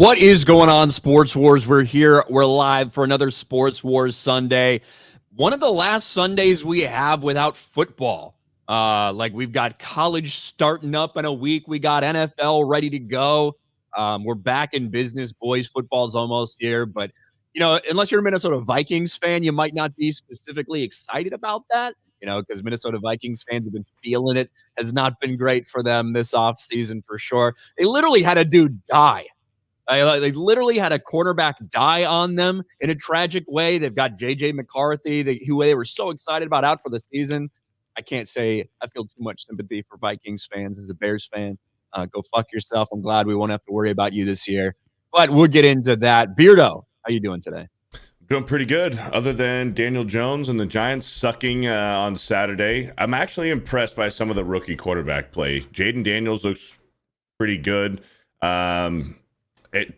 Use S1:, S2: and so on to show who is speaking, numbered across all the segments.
S1: What is going on, Sports Wars? We're here. We're live for another Sports Wars Sunday. One of the last Sundays we have without football. We've got college starting up in a week. We got NFL ready to go. We're back in business, boys. Football's almost here. But, unless you're a Minnesota Vikings fan, you might not be specifically excited about that, because Minnesota Vikings fans have been feeling it. Has not been great for them this offseason for sure. They literally had a dude die. They literally had a cornerback die on them in a tragic way. They've got J.J. McCarthy, who they were so excited about out for the season. I can't say I feel too much sympathy for Vikings fans as a Bears fan. Go fuck yourself. I'm glad we won't have to worry about you this year. But we'll get into that. Beardo, how you doing today?
S2: Doing pretty good, other than Daniel Jones and the Giants sucking on Saturday. I'm actually impressed by some of the rookie quarterback play. Jaden Daniels looks pretty good.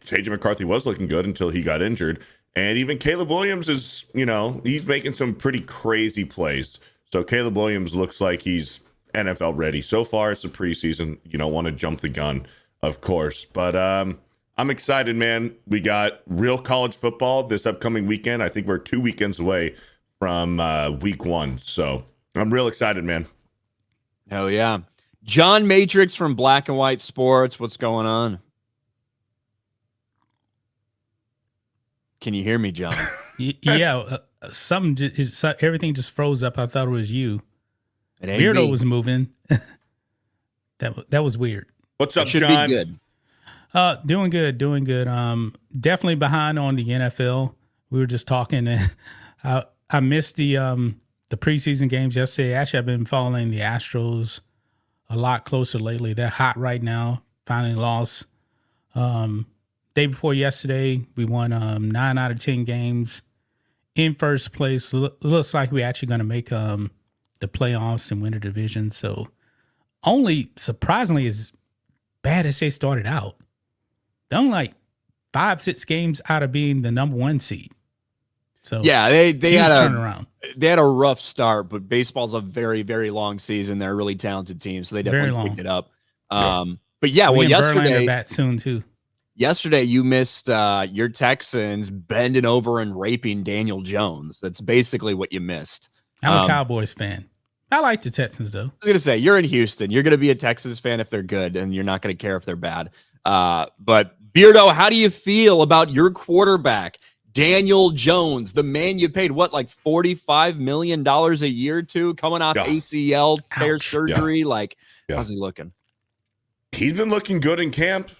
S2: J.J. McCarthy was looking good until he got injured. And even Caleb Williams is, he's making some pretty crazy plays. So Caleb Williams looks like he's NFL ready. So far, it's the preseason. You don't want to jump the gun, of course. But I'm excited, man. We got real college football this upcoming weekend. I think we're 2 weekends away from week one. So I'm real excited, man.
S1: Hell yeah. John Matrix from Black and White Sports. What's going on? Can you hear me, John?
S3: Yeah, everything just froze up. I thought it was you.
S1: Weirdo
S3: was moving. that was weird.
S2: What's up,
S1: should
S2: John?
S1: Be good.
S3: Doing good. Definitely behind on the NFL. We were just talking, and I missed the preseason games yesterday. Actually, I've been following the Astros a lot closer lately. They're hot right now. Finally lost. Day before yesterday, we won 9 out of 10 games in first place. Looks like we're actually going to make the playoffs and win the division. So only surprisingly as bad as they started out. They're only like 5-6 games out of being the number 1 seed. So
S1: yeah, they had a
S3: turnaround.
S1: They had a rough start, but baseball's a very, very long season. They're a really talented team, so they definitely picked it up. But yeah, well, yesterday
S3: bat soon too.
S1: Yesterday, you missed your Texans bending over and raping Daniel Jones. That's basically what you missed.
S3: I'm a Cowboys fan. I like the Texans, though. I
S1: was going to say, you're in Houston. You're going to be a Texans fan if they're good, and you're not going to care if they're bad. But, Beardo, how do you feel about your quarterback, Daniel Jones, the man you paid, like $45 million a year to, coming off ACL tear surgery? How's he looking?
S2: He's been looking good in camp.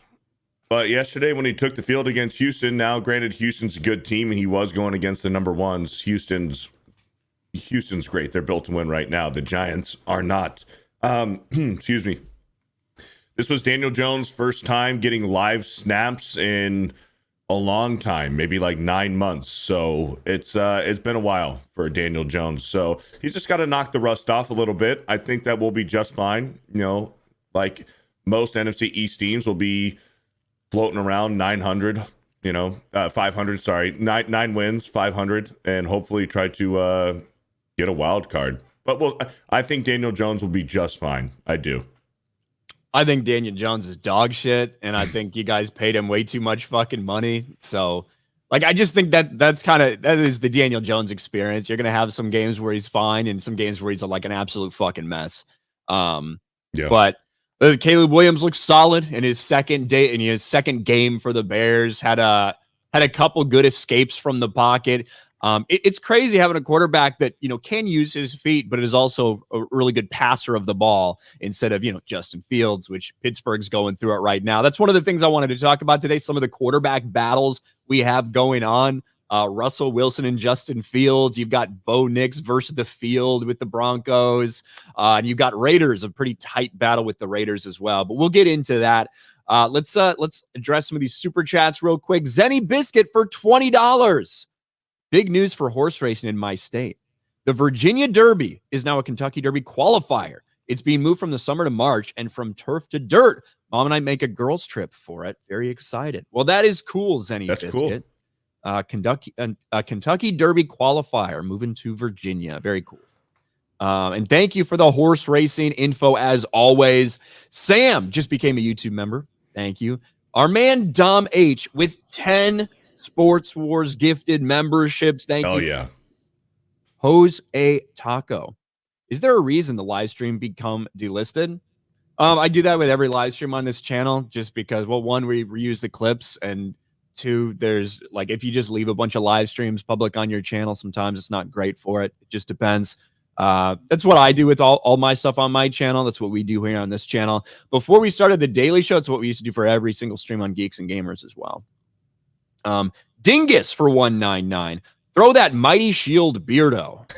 S2: But yesterday when he took the field against Houston, now granted Houston's a good team and he was going against the number ones. Houston's great. They're built to win right now. The Giants are not. Excuse me. This was Daniel Jones' first time getting live snaps in a long time, maybe like 9 months. So it's been a while for Daniel Jones. So he's just got to knock the rust off a little bit. I think that will be just fine. Like most NFC East teams will be floating around 900, 500, sorry, 9 wins, 500, and hopefully try to get a wild card. But I think Daniel Jones will be just fine. I do.
S1: I think Daniel Jones is dog shit, and I think you guys paid him way too much fucking money. So, I just think that is the Daniel Jones experience. You're going to have some games where he's fine and some games where he's like an absolute fucking mess. But Caleb Williams looks solid in his second game for the Bears. Had a couple good escapes from the pocket. It's crazy having a quarterback that can use his feet, but is also a really good passer of the ball instead of Justin Fields, which Pittsburgh's going through it right now. That's one of the things I wanted to talk about today. Some of the quarterback battles we have going on. Russell Wilson and Justin Fields. You've got Bo Nix versus the field with the Broncos. And you've got Raiders, a pretty tight battle with the Raiders as well. But we'll get into that. Let's address some of these super chats real quick. Zenny Biscuit for $20. Big news for horse racing in my state. The Virginia Derby is now a Kentucky Derby qualifier. It's being moved from the summer to March and from turf to dirt. Mom and I make a girls trip for it. Very excited. Well, that is cool, Zenny Biscuit. Cool. Kentucky Derby qualifier moving to Virginia. Very cool. And thank you for the horse racing info as always. Sam just became a YouTube member. Thank you. Our man Dom H with 10 Sports Wars gifted memberships. Thank
S2: Oh,
S1: you.
S2: yeah.
S1: Jose Taco. Is there a reason the live stream become delisted? I do that with every live stream on this channel just because, well, one, we reuse the clips, and two, there's like, if you just leave a bunch of live streams public on your channel, sometimes it's not great for it. It just depends. That's what I do with all my stuff on my channel. That's what we do here on this channel. Before we started the daily show, it's what we used to do for every single stream on Geeks and Gamers as well. Dingus for 199. Throw that mighty shield Beardo.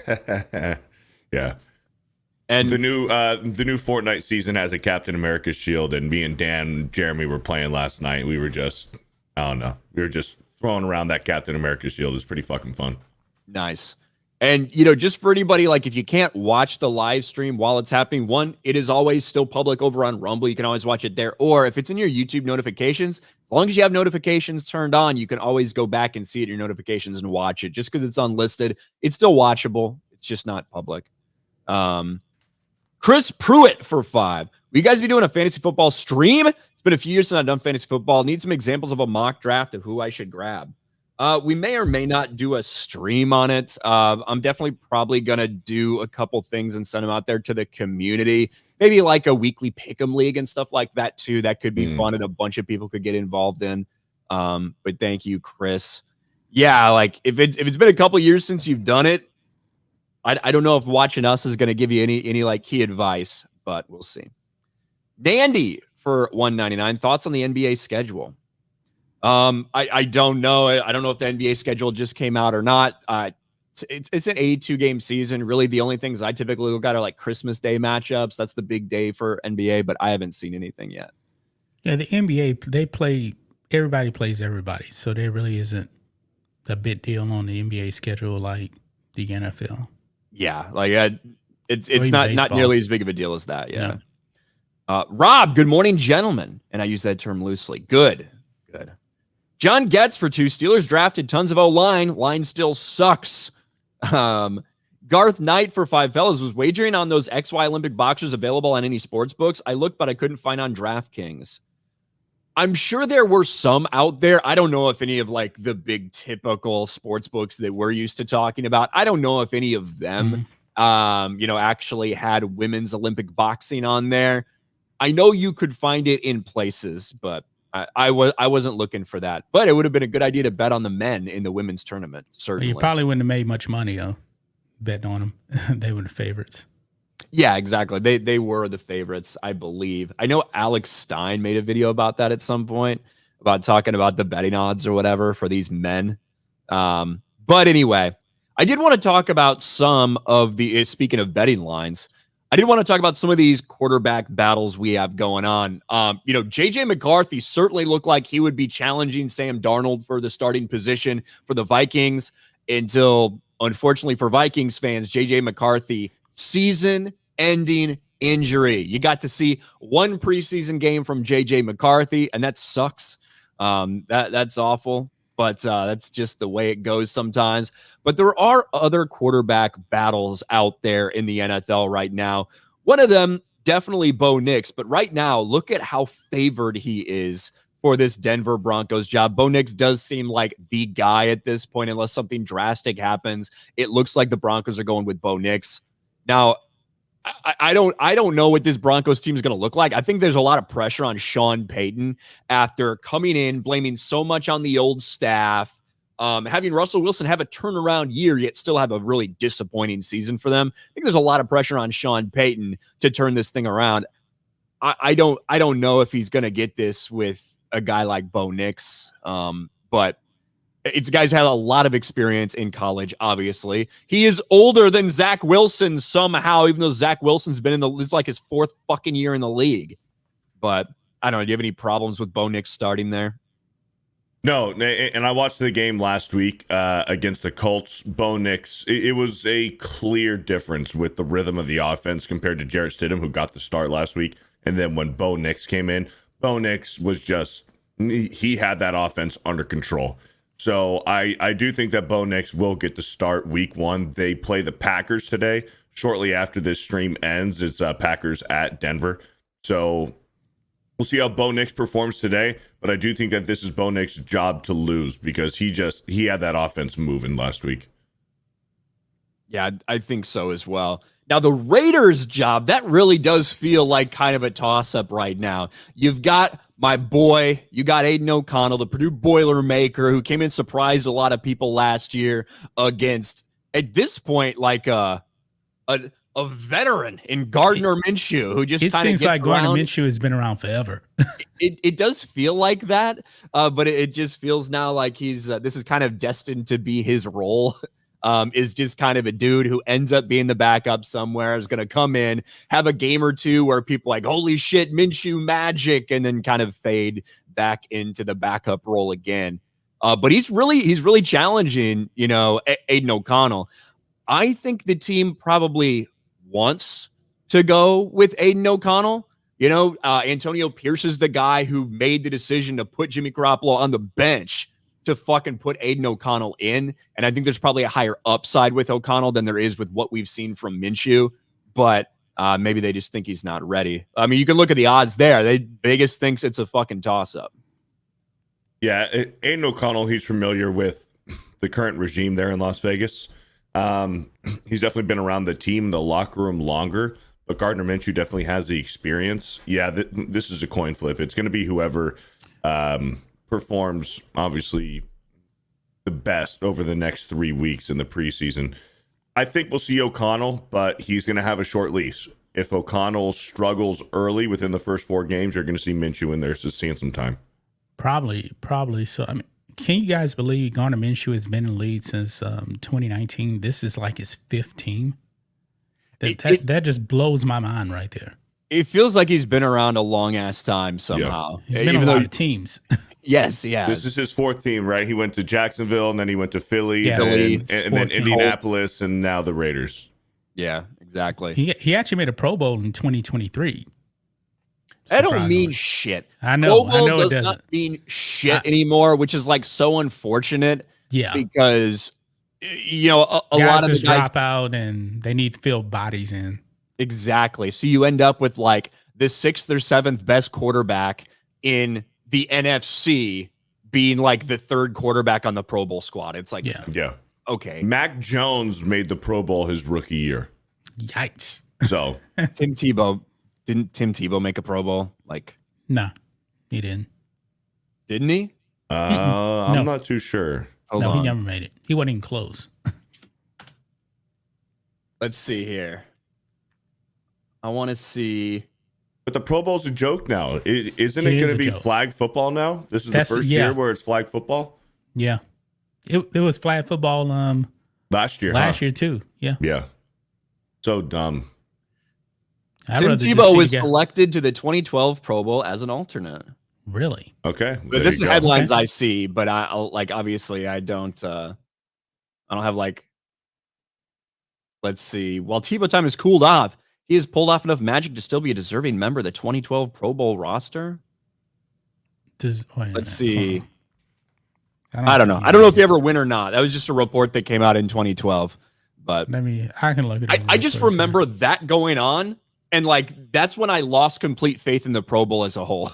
S2: Yeah.
S1: And
S2: the new Fortnite season has a Captain America shield, and me and Dan and Jeremy were playing last night. We were just, I don't know, we were just throwing around that Captain America shield. It's pretty fucking fun.
S1: Nice. And, you know, just for anybody, like, if you can't watch the live stream while it's happening, one, it is always still public over on Rumble. You can always watch it there. Or if it's in your YouTube notifications, as long as you have notifications turned on, you can always go back and see it in your notifications and watch it. Just because it's unlisted, it's still watchable. It's just not public. Chris Pruitt for 5. Will you guys be doing a fantasy football stream? It's been a few years since I've done fantasy football. Need some examples of a mock draft of who I should grab. We may or may not do a stream on it. I'm definitely probably going to do a couple things and send them out there to the community. Maybe like a weekly pick'em league and stuff like that too. That could be fun and a bunch of people could get involved in. But thank you, Chris. Yeah, like if it's been a couple years since you've done it, I don't know if watching us is going to give you any like key advice, but we'll see. Dandy for 199. Thoughts on the NBA schedule? I don't know. I don't know if the NBA schedule just came out or not. It's an 82 game season. Really, the only things I typically look at are like Christmas Day matchups. That's the big day for NBA, but I haven't seen anything yet.
S3: Yeah, the NBA, everybody plays everybody. So there really isn't a big deal on the NBA schedule like the NFL.
S1: Yeah, like it's not nearly as big of a deal as that. Yeah. Rob, good morning, gentlemen. And I use that term loosely. Good. John Getz for 2. Steelers drafted tons of O-line. Line still sucks. Garth Knight for 5. Fellas, was wagering on those XY Olympic boxers available on any sports books? I looked, but I couldn't find on DraftKings. I'm sure there were some out there. I don't know if any of like the big typical sports books that we're used to talking about, I don't know if any of them, actually had women's Olympic boxing on there. I know you could find it in places, but I wasn't looking for that. But it would have been a good idea to bet on the men in the women's tournament. Certainly,
S3: well, you probably wouldn't have made much money though, betting on them. They were the favorites.
S1: Yeah, exactly. They were the favorites, I believe. I know Alex Stein made a video about that at some point, about talking about the betting odds or whatever for these men. But anyway, I did want to talk about some of the, speaking of betting lines, I did want to talk about some of these quarterback battles we have going on. JJ McCarthy certainly looked like he would be challenging Sam Darnold for the starting position for the Vikings until, unfortunately for Vikings fans, JJ McCarthy season-ending injury. You got to see one preseason game from JJ McCarthy, and that sucks. That's awful, but that's just the way it goes sometimes. But there are other quarterback battles out there in the NFL right now. One of them, definitely Bo Nix, but right now, look at how favored he is for this Denver Broncos job. Bo Nix does seem like the guy at this point, unless something drastic happens. It looks like the Broncos are going with Bo Nix. Now, I don't know what this Broncos team is going to look like. I think there's a lot of pressure on Sean Payton after coming in, blaming so much on the old staff, having Russell Wilson have a turnaround year, yet still have a really disappointing season for them. I think there's a lot of pressure on Sean Payton to turn this thing around. I don't know if he's going to get this with a guy like Bo Nix, but it's guys had a lot of experience in college, obviously. He is older than Zach Wilson somehow, even though Zach Wilson's been it's like his 4th fucking year in the league. But I don't know. Do you have any problems with Bo Nix starting there?
S2: No, and I watched the game last week against the Colts. Bo Nix, it was a clear difference with the rhythm of the offense compared to Jarrett Stidham, who got the start last week. And then when Bo Nix came in, Bo Nix was just, he had that offense under control. So I do think that Bo Nix will get to start week 1. They play the Packers today. Shortly after this stream ends, it's Packers at Denver. So We'll see how Bo Nix performs today, but I do think that this is Bo Nix's job to lose because he had that offense moving last week.
S1: Yeah, I think so as well. Now, the Raiders' job, that really does feel like kind of a toss-up right now. You've got my boy, you got Aiden O'Connell, the Purdue Boilermaker, who came in, surprised a lot of people last year against, at this point, like a veteran in Gardner Minshew, who just
S3: It
S1: kind of
S3: seems like
S1: around.
S3: Gardner Minshew has been around forever.
S1: It does feel like that, but it just feels now like he's this is kind of destined to be his role. Is just kind of a dude who ends up being the backup somewhere, is going to come in, have a game or two where people are like, holy shit, Minshew magic, and then kind of fade back into the backup role again. But he's really challenging, Aiden O'Connell. I think the team probably wants to go with Aiden O'Connell. Antonio Pierce is the guy who made the decision to put Jimmy Garoppolo on the bench to fucking put Aiden O'Connell in. And I think there's probably a higher upside with O'Connell than there is with what we've seen from Minshew. But maybe they just think he's not ready. I mean, you can look at the odds there. Vegas thinks it's a fucking toss-up.
S2: Yeah, Aiden O'Connell, he's familiar with the current regime there in Las Vegas. He's definitely been around the team, the locker room longer. But Gardner Minshew definitely has the experience. Yeah, this is a coin flip. It's going to be whoever performs, obviously, the best over the next 3 weeks in the preseason. I think we'll see O'Connell, but he's going to have a short leash. If O'Connell struggles early within the first 4 games, you're going to see Minshew in there just seeing some time.
S3: Probably. So, I mean, can you guys believe Gardner Minshew has been in the league since 2019? This is like his 5th team. That just blows my mind right there.
S1: It feels like he's been around a long ass time somehow.
S3: Yeah. He's been on a lot of teams.
S1: Yes, yeah.
S2: This is his 4th team, right? He went to Jacksonville, and then he went to Philly,
S3: Yeah.
S2: and then Indianapolis, and now the Raiders.
S1: Yeah, exactly.
S3: He actually made a Pro Bowl in 2023.
S1: That don't mean shit.
S3: I know.
S1: Pro Bowl
S3: it
S1: does
S3: doesn't.
S1: not mean shit anymore, which is like so unfortunate.
S3: Yeah.
S1: Because a lot of the guys
S3: drop out and they need to fill bodies in.
S1: Exactly. So you end up with like the 6th or 7th best quarterback in the NFC being like the 3rd quarterback on the Pro Bowl squad. It's like,
S2: yeah.
S1: Okay.
S2: Mac Jones made the Pro Bowl his rookie year.
S3: Yikes.
S2: So
S1: Didn't Tim Tebow make a Pro Bowl? Like,
S3: no, he didn't.
S1: Didn't he?
S2: I'm not too sure.
S3: He never made it. He wasn't even close.
S1: Let's see here. I want to see.
S2: But the Pro Bowl's a joke now. Isn't it going to be flag football now? This is the first year where it's flag football?
S3: Yeah. It was flag football
S2: last year.
S3: Last year too. Yeah.
S2: Yeah. So dumb.
S1: Tim Tebow was selected to the 2012 Pro Bowl as an alternate.
S3: Really?
S2: Okay.
S1: But this is headlines I see, but obviously I don't have like, let's see. While Tebow time has cooled off, he has pulled off enough magic to still be a deserving member of the 2012 Pro Bowl roster. Let's see. I don't know. I don't know if he ever win or not. That was just a report that came out in 2012. But
S3: I can look at it.
S1: I just remember that going on. And like, that's when I lost complete faith in the Pro Bowl as a whole.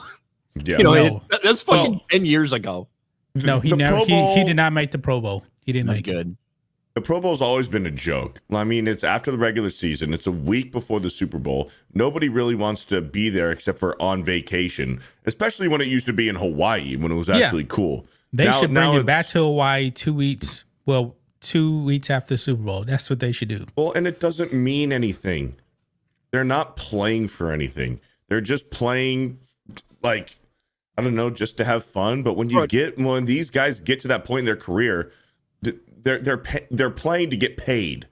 S2: Yeah.
S1: That's fucking 10 years ago.
S3: No, he did not make the Pro Bowl. He didn't make
S1: it.
S2: The Pro Bowl's always been a joke. I mean, it's after the regular season. It's a week before the Super Bowl. Nobody really wants to be there except for on vacation, especially when it used to be in Hawaii when it was actually cool.
S3: They should bring it back to Hawaii 2 weeks. Well, 2 weeks after the Super Bowl. That's what they should do.
S2: Well, and it doesn't mean anything. They're not playing for anything. They're just playing, like, I don't know, just to have fun. But when these guys get to that point in their career, they're playing to get paid.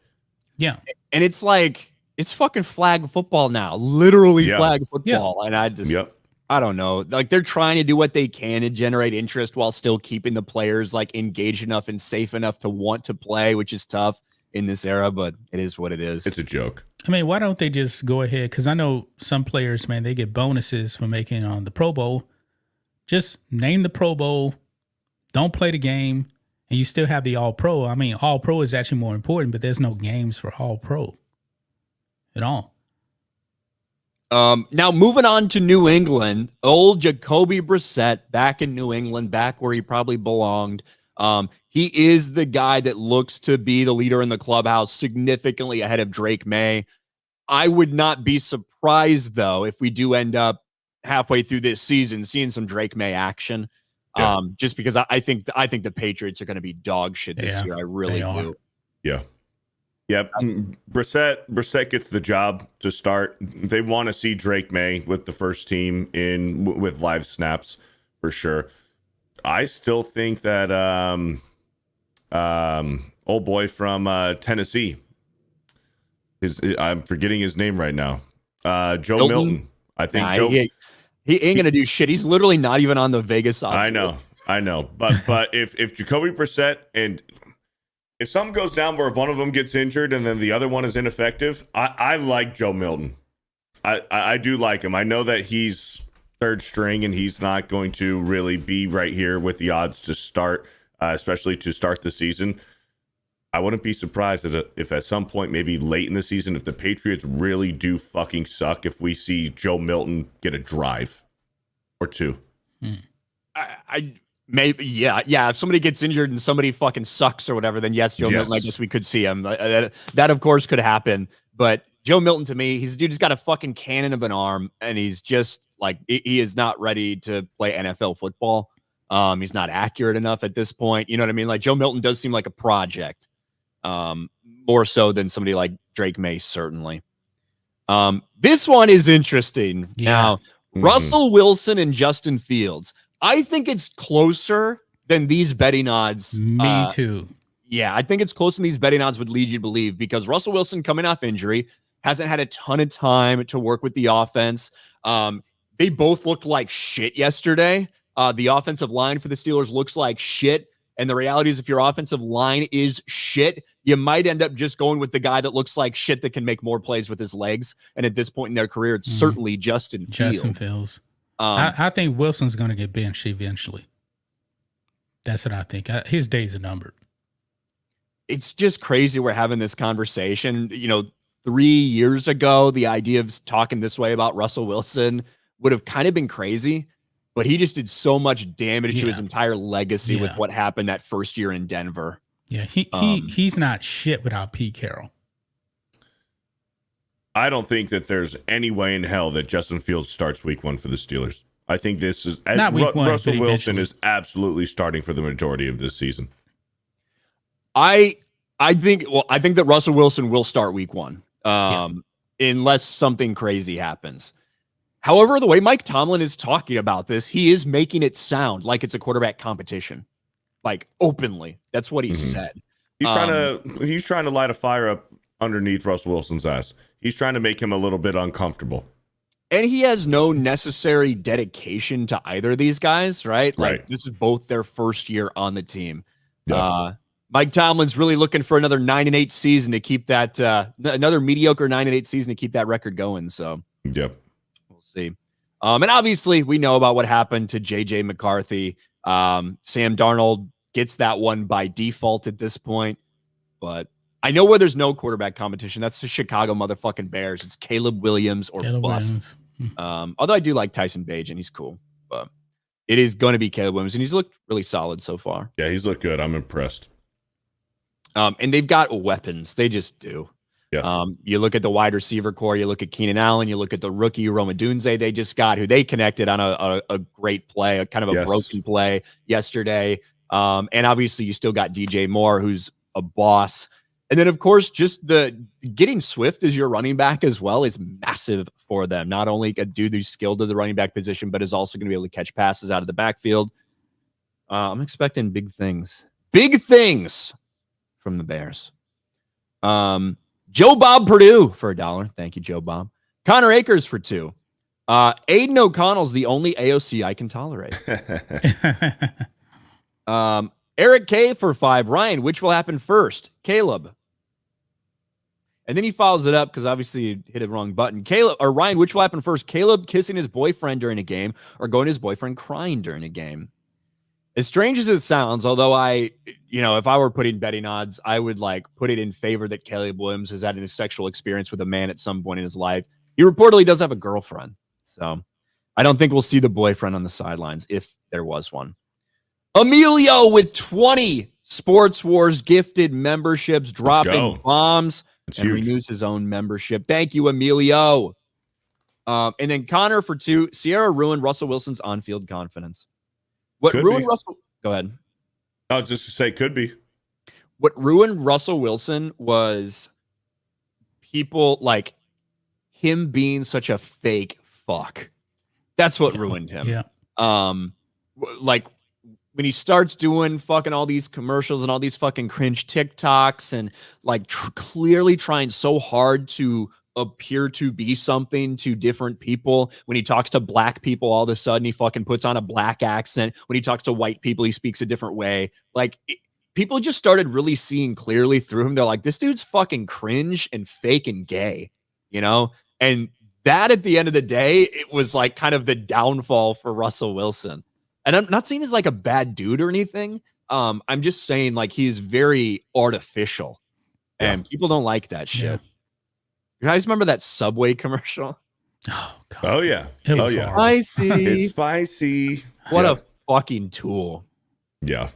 S3: Yeah,
S1: and it's like it's fucking flag football now, literally flag football.
S3: Yeah.
S1: And I don't know, like they're trying to do what they can to generate interest while still keeping the players like engaged enough and safe enough to want to play, which is tough in this era, but it is what it is.
S2: It's a joke.
S3: I mean, why don't they just go ahead? Because I know some players, man, they get bonuses for making the Pro Bowl. Just name the Pro Bowl, don't play the game, and you still have the All-Pro. I mean, All-Pro is actually more important, but there's no games for All-Pro at all.
S1: Now moving on to New England, old Jacoby Brissett back in New England, back where he probably belonged. He is the guy that looks to be the leader in the clubhouse, significantly ahead of Drake May. I would not be surprised, though, if we do end up halfway through this season seeing some Drake May action. Just because I think the Patriots are going to be dog shit this year. I really do.
S2: Yeah. Yep. Brissett gets the job to start. They want to see Drake May with the first team with live snaps for sure. I still think that old boy from Tennessee, I'm forgetting his name right now. Joe Milton. I think
S1: he ain't gonna do shit. He's literally not even on the Vegas odds.
S2: I know. But if Jacoby Brissett and if something goes down where one of them gets injured and then the other one is ineffective, I like Joe Milton. I do like him. I know that he's third string and he's not going to really be right here with the odds to start, especially to start the season. I wouldn't be surprised if at some point, maybe late in the season, if the Patriots really do fucking suck, if we see Joe Milton get a drive or two.
S1: Maybe, yeah. If somebody gets injured and somebody fucking sucks or whatever, then yes, Joe Milton, I guess we could see him. That of course could happen. But Joe Milton, to me, he's got a fucking cannon of an arm, and he's just like, he is not ready to play NFL football. He's not accurate enough at this point. You know what I mean? Like, Joe Milton does seem like a project, more so than somebody like Drake May, certainly. This one is interesting. Yeah. Now, Russell Wilson and Justin Fields. I think it's closer than these betting odds.
S3: Me too.
S1: Yeah, I think it's closer than these betting odds would lead you to believe, because Russell Wilson, coming off injury, hasn't had a ton of time to work with the offense. They both looked like shit yesterday. The offensive line for the Steelers looks like shit. And the reality is, if your offensive line is shit, you might end up just going with the guy that looks like shit that can make more plays with his legs. And at this point in their career, it's certainly Justin Fields.
S3: I think Wilson's going to get benched eventually. That's what I think. His days are numbered.
S1: It's just crazy we're having this conversation. 3 years ago, the idea of talking this way about Russell Wilson would have kind of been crazy, but he just did so much damage to his entire legacy with what happened that first year in Denver.
S3: Yeah, he's not shit without Pete Carroll.
S2: I don't think that there's any way in hell that Justin Fields starts week 1 for the Steelers. I think this is
S3: not week 1.
S2: Russell Wilson is absolutely starting for the majority of this season.
S1: I think that Russell Wilson will start week 1, unless something crazy happens. However, the way Mike Tomlin is talking about this, he is making it sound like it's a quarterback competition, like openly. That's what he said.
S2: He's trying to light a fire up underneath Russell Wilson's ass. He's trying to make him a little bit uncomfortable.
S1: And he has no necessary dedication to either of these guys, right? Like, this is both their first year on the team. Yeah. Mike Tomlin's really looking for another 9-8 season to keep that, another mediocre 9-8 season to keep that record going. So,
S2: we'll
S1: see. And obviously, we know about what happened to J.J. McCarthy. Sam Darnold gets that one by default at this point. But I know where there's no quarterback competition. That's the Chicago motherfucking Bears. It's Caleb Williams or bust. Although I do like Tyson Bagent. He's cool. But it is going to be Caleb Williams. And he's looked really solid so far.
S2: Yeah, he's looked good. I'm impressed.
S1: And they've got weapons. They just do.
S2: Yeah.
S1: You look at the wide receiver core. You look at Keenan Allen. You look at the rookie Roma Dunze they just got, who they connected on a great play, a kind of a broken play yesterday. And obviously, you still got DJ Moore, who's a boss. And then, of course, just the getting Swift as your running back as well is massive for them. Not only a dude who's skilled at the running back position, but is also going to be able to catch passes out of the backfield. I'm expecting big things. Big things from the Bears. Joe Bob Purdue for $1. Thank you, Joe Bob. Connor Akers for $2. Aiden O'Connell's the only AOC I can tolerate. Eric K for $5. Ryan, which will happen first? Caleb. And then he follows it up because obviously he hit a wrong button. Ryan, which will happen first? Caleb kissing his boyfriend during a game or going to his boyfriend crying during a game? As strange as it sounds, although if I were putting betting odds, I would put it in favor that Caleb Williams has had a sexual experience with a man at some point in his life. He reportedly does have a girlfriend. So I don't think we'll see the boyfriend on the sidelines if there was one. Emilio with 20 Sports Wars gifted memberships, dropping bombs, and renews his own membership. Thank you, Emilio. And then Connor for 2. Sierra ruined Russell Wilson's on-field confidence. What
S2: Could
S1: ruined
S2: be.
S1: Russell? Go ahead.
S2: I was just to say, could be.
S1: What ruined Russell Wilson was people like him being such a fake fuck. That's what ruined him.
S3: Yeah.
S1: Like when he starts doing fucking all these commercials and all these fucking cringe TikToks and like clearly trying so hard to appear to be something to different people. When he talks to black people, all of a sudden he fucking puts on a black accent. When he talks to white people, he speaks a different way. Like people just started really seeing clearly through him. They're like, this dude's fucking cringe and fake and gay, you know? And that at the end of the day, it was like kind of the downfall for Russell Wilson. And I'm not saying he's like a bad dude or anything. I'm just saying like he's very artificial and people don't like that shit.
S3: Yeah.
S1: You guys remember that Subway commercial?
S3: Oh, God.
S2: Oh, yeah.
S3: It was
S1: Spicy.
S2: It's spicy.
S1: What a fucking tool.
S2: Yeah.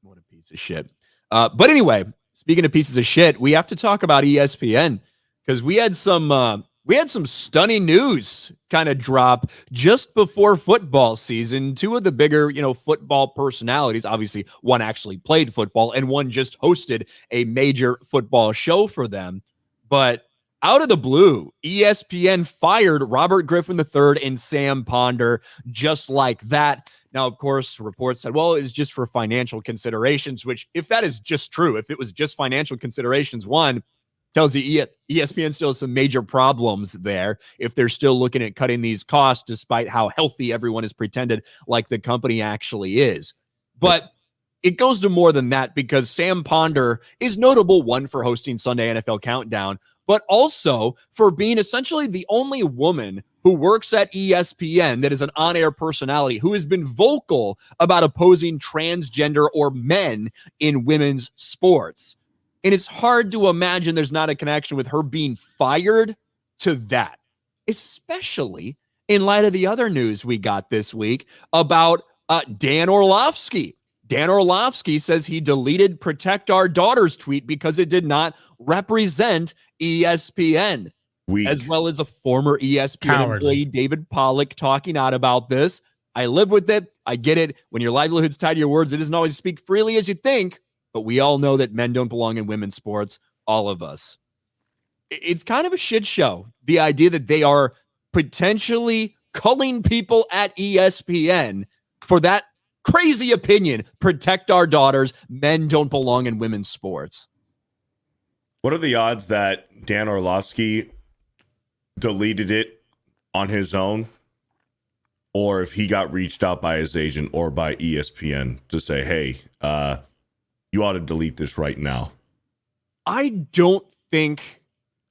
S1: What a piece of shit. But anyway, speaking of pieces of shit, we have to talk about ESPN because we had some stunning news kind of drop just before football season. 2 of the bigger, football personalities, obviously one actually played football and one just hosted a major football show for them. But out of the blue, ESPN fired Robert Griffin III and Sam Ponder just like that. Now, of course, reports said, well, it's just for financial considerations, which if that is just true, if it was just financial considerations, one, tells you ESPN still has some major problems there if they're still looking at cutting these costs, despite how healthy everyone has pretended like the company actually is. But it goes to more than that because Sam Ponder is notable, one, for hosting Sunday NFL Countdown, but also for being essentially the only woman who works at ESPN that is an on-air personality who has been vocal about opposing transgender or men in women's sports. And it's hard to imagine there's not a connection with her being fired to that, especially in light of the other news we got this week about Dan Orlovsky. Dan Orlovsky says he deleted Protect Our Daughters tweet because it did not represent ESPN.
S2: Weak.
S1: As well as a former ESPN employee, David Pollack, talking out about this. I live with it. I get it. When your livelihood's tied to your words, it doesn't always speak freely as you think. But we all know that men don't belong in women's sports. All of us. It's kind of a shit show. The idea that they are potentially culling people at ESPN for that crazy opinion. Protect our daughters. Men don't belong in women's sports.
S2: What are the odds that Dan Orlovsky deleted it on his own, or if he got reached out by his agent or by ESPN to say, hey, you ought to delete this right now?
S1: I don't think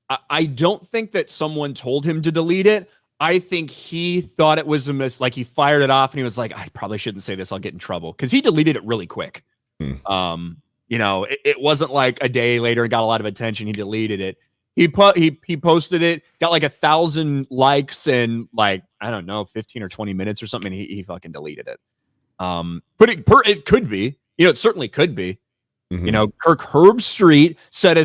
S1: that someone told him to delete it. I think he thought it was like he fired it off and he was like, I probably shouldn't say this. I'll get in trouble. Because he deleted it really quick. It wasn't like a day later and got a lot of attention. He deleted it. He posted it, got like 1,000 likes in like, I don't know, 15 or 20 minutes or something. And he fucking deleted it. But it could be, it certainly could be. Mm-hmm. Kirk Herbstreit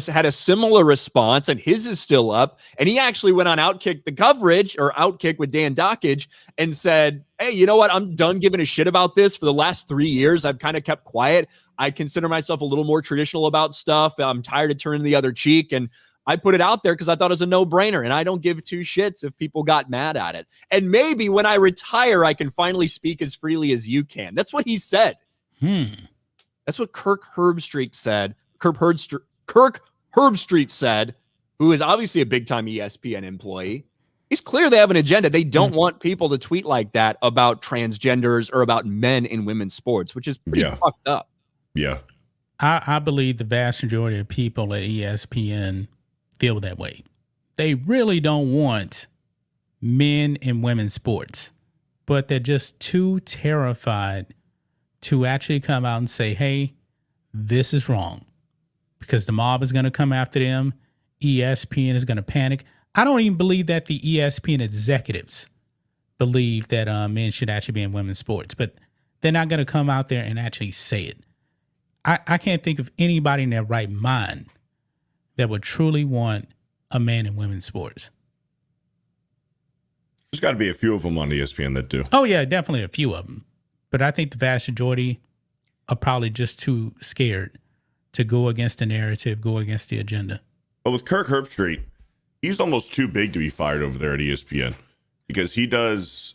S1: had a similar response, and his is still up. And he actually went on Outkick the coverage, or Outkick with Dan Dockage, and said, hey, you know what? I'm done giving a shit about this. For the last 3 years, I've kind of kept quiet. I consider myself a little more traditional about stuff. I'm tired of turning the other cheek. And I put it out there because I thought it was a no-brainer. And I don't give 2 shits if people got mad at it. And maybe when I retire, I can finally speak as freely as you can. That's what he said. That's what Kirk Herbstreit said. Kirk Herbstreit said, who is obviously a big-time ESPN employee. He's clear they have an agenda. They don't want people to tweet like that about transgenders or about men in women's sports, which is pretty fucked up.
S2: Yeah.
S3: I believe the vast majority of people at ESPN feel that way. They really don't want men in women's sports, but they're just too terrified to actually come out and say, hey, this is wrong, because the mob is going to come after them. ESPN is going to panic. I don't even believe that the ESPN executives believe that men should actually be in women's sports, but they're not going to come out there and actually say it. I can't think of anybody in their right mind that would truly want a man in women's sports.
S2: There's got to be a few of them on ESPN that do.
S3: Oh, yeah, definitely a few of them. But I think the vast majority are probably just too scared to go against the narrative, go against the agenda.
S2: But with Kirk Herbstreit, he's almost too big to be fired over there at ESPN because he is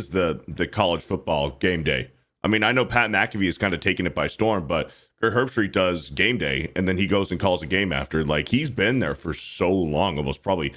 S2: the college football game day. I mean, I know Pat McAfee has kind of taken it by storm, but Kirk Herbstreit does game day, and then he goes and calls a game after. Like, he's been there for so long, almost probably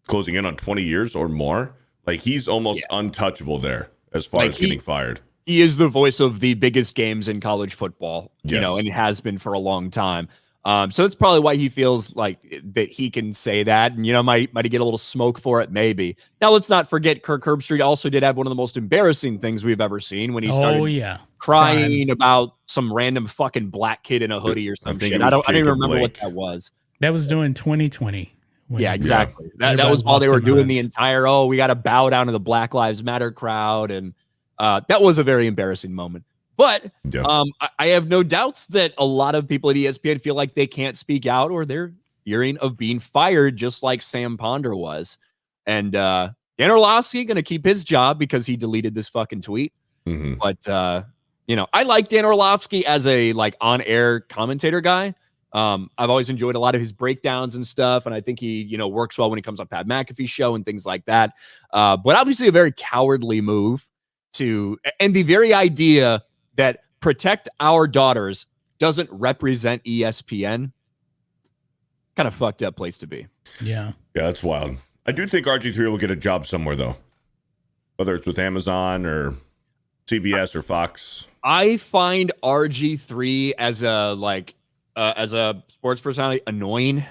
S2: closing in on 20 years or more. Like, he's almost untouchable there as far as getting fired.
S1: He is the voice of the biggest games in college football,
S2: Yes.
S1: and has been for a long time. So that's probably why he feels like that he can say that, and might get a little smoke for it, maybe. Now, let's not forget Kirk Herbstreit also did have one of the most embarrassing things we've ever seen when he started crying about some random fucking black kid in a hoodie or some shit. I don't even remember what that was.
S3: That was during 2020.
S1: Yeah, exactly. That was all they were doing the entire, we got to bow down to the Black Lives Matter crowd, and that was a very embarrassing moment. But I have no doubts that a lot of people at ESPN feel like they can't speak out or they're fearing of being fired, just like Sam Ponder was. And Dan Orlovsky going to keep his job because he deleted this fucking tweet.
S2: Mm-hmm.
S1: But, I like Dan Orlovsky as a on-air commentator guy. I've always enjoyed a lot of his breakdowns and stuff. And I think he, works well when he comes on Pat McAfee's show and things like that. But obviously a very cowardly move and the very idea that protect our daughters doesn't represent ESPN. Kind of fucked up place to be.
S3: Yeah.
S2: Yeah, that's wild. I do think RG3 will get a job somewhere, though. Whether it's with Amazon or CBS or Fox.
S1: I find RG3 as a sports personality annoying.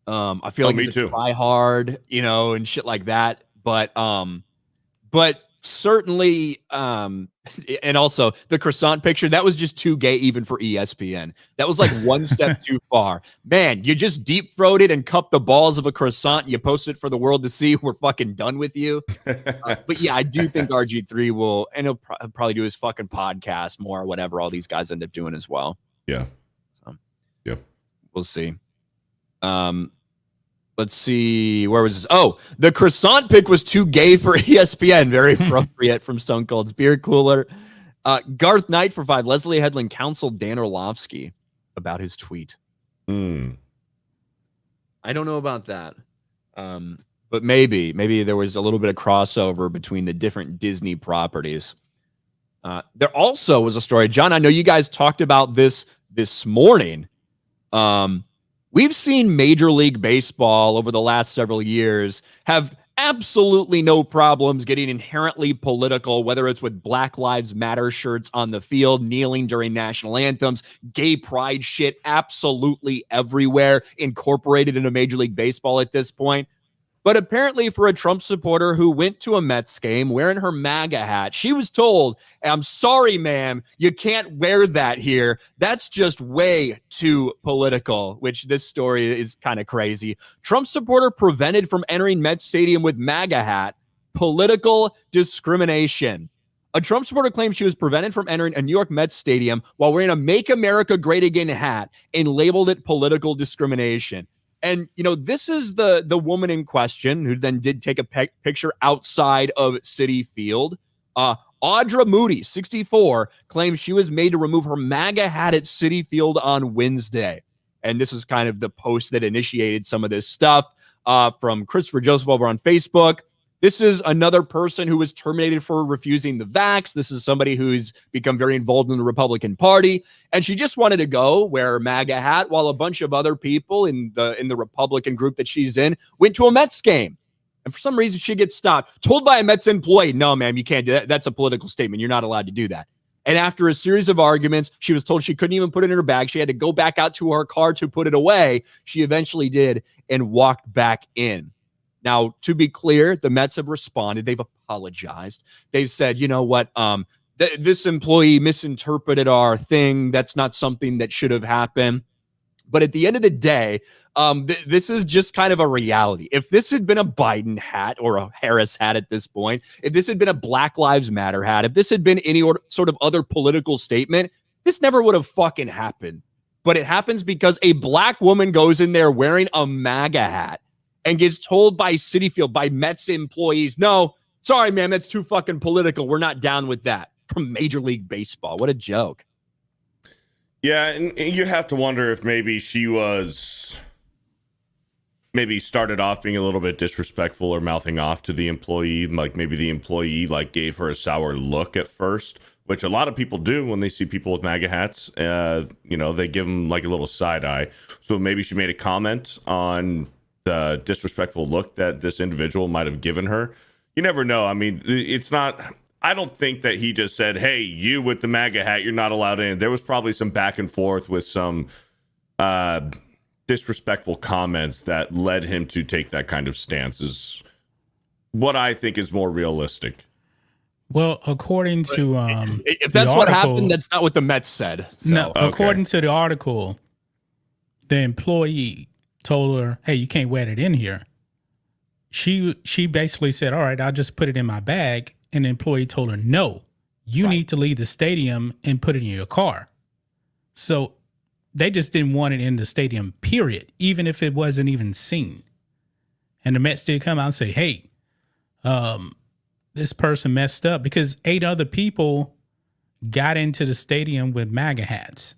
S1: I feel like he's try hard, and shit like that. But certainly, and also the croissant picture, that was just too gay even for ESPN. That was like one step too far. Man, you just deep-throated and cupped the balls of a croissant. You posted it for the world to see. We're fucking done with you. But yeah, I do think RG3 will, and he'll probably do his fucking podcast more, or whatever all these guys end up doing as well.
S2: Yeah.
S1: Yeah. We'll see. Let's see. Where was this? Oh, the croissant pick was too gay for ESPN. Very appropriate from Stone Cold's beer cooler. Garth Knight for 5. Leslie Headland counseled Dan Orlovsky about his tweet. I don't know about that. But maybe there was a little bit of crossover between the different Disney properties. There also was a story. John, I know you guys talked about this morning. We've seen Major League Baseball over the last several years have absolutely no problems getting inherently political, whether it's with Black Lives Matter shirts on the field, kneeling during national anthems, gay pride shit absolutely everywhere, incorporated into Major League Baseball at this point. But apparently for a Trump supporter who went to a Mets game wearing her MAGA hat, she was told, I'm sorry, ma'am, you can't wear that here. That's just way too political, which this story is kind of crazy. Trump supporter prevented from entering Mets Stadium with MAGA hat. Political discrimination. A Trump supporter claimed she was prevented from entering a New York Mets stadium while wearing a Make America Great Again hat and labeled it political discrimination. And, this is the woman in question who then did take a picture outside of Citi Field. Audra Moody, 64, claims she was made to remove her MAGA hat at Citi Field on Wednesday. And this was kind of the post that initiated some of this stuff from Christopher Joseph over on Facebook. This is another person who was terminated for refusing the vax. This is somebody who's become very involved in the Republican Party. And she just wanted to go wear her MAGA hat while a bunch of other people in the Republican group that she's in went to a Mets game. And for some reason, she gets stopped, told by a Mets employee, no, ma'am, you can't do that. That's a political statement. You're not allowed to do that. And after a series of arguments, she was told she couldn't even put it in her bag. She had to go back out to her car to put it away. She eventually did and walked back in. Now, to be clear, the Mets have responded. They've apologized. They've said, you know what, this employee misinterpreted our thing. That's not something that should have happened. But at the end of the day, this is just kind of a reality. If this had been a Biden hat or a Harris hat at this point, if this had been a Black Lives Matter hat, if this had been any sort of other political statement, this never would have fucking happened. But it happens because a black woman goes in there wearing a MAGA hat and gets told by Citi Field, by Mets employees, no, sorry, man, that's too fucking political. We're not down with that. From Major League Baseball. What a joke.
S2: Yeah, and you have to wonder if maybe she started off being a little bit disrespectful or mouthing off to the employee. Like maybe the employee gave her a sour look at first, which a lot of people do when they see people with MAGA hats. They give them like a little side eye. So maybe she made a comment on the disrespectful look that this individual might have given her. You never know. I mean, it's not... I don't think that he just said, hey, you with the MAGA hat, you're not allowed in. There was probably some back and forth with some disrespectful comments that led him to take that kind of stance, is what I think is more realistic.
S3: Well, according to
S1: if that's what happened, that's not what the Mets said. So.
S3: No, according to the article, the employee told her, hey, you can't wear it in here. She basically said, all right, I'll just put it in my bag. And the employee told her, no, you need to leave the stadium and put it in your car. So they just didn't want it in the stadium, period, even if it wasn't even seen. And the Mets did come out and say, hey, this person messed up, because 8 other people got into the stadium with MAGA hats.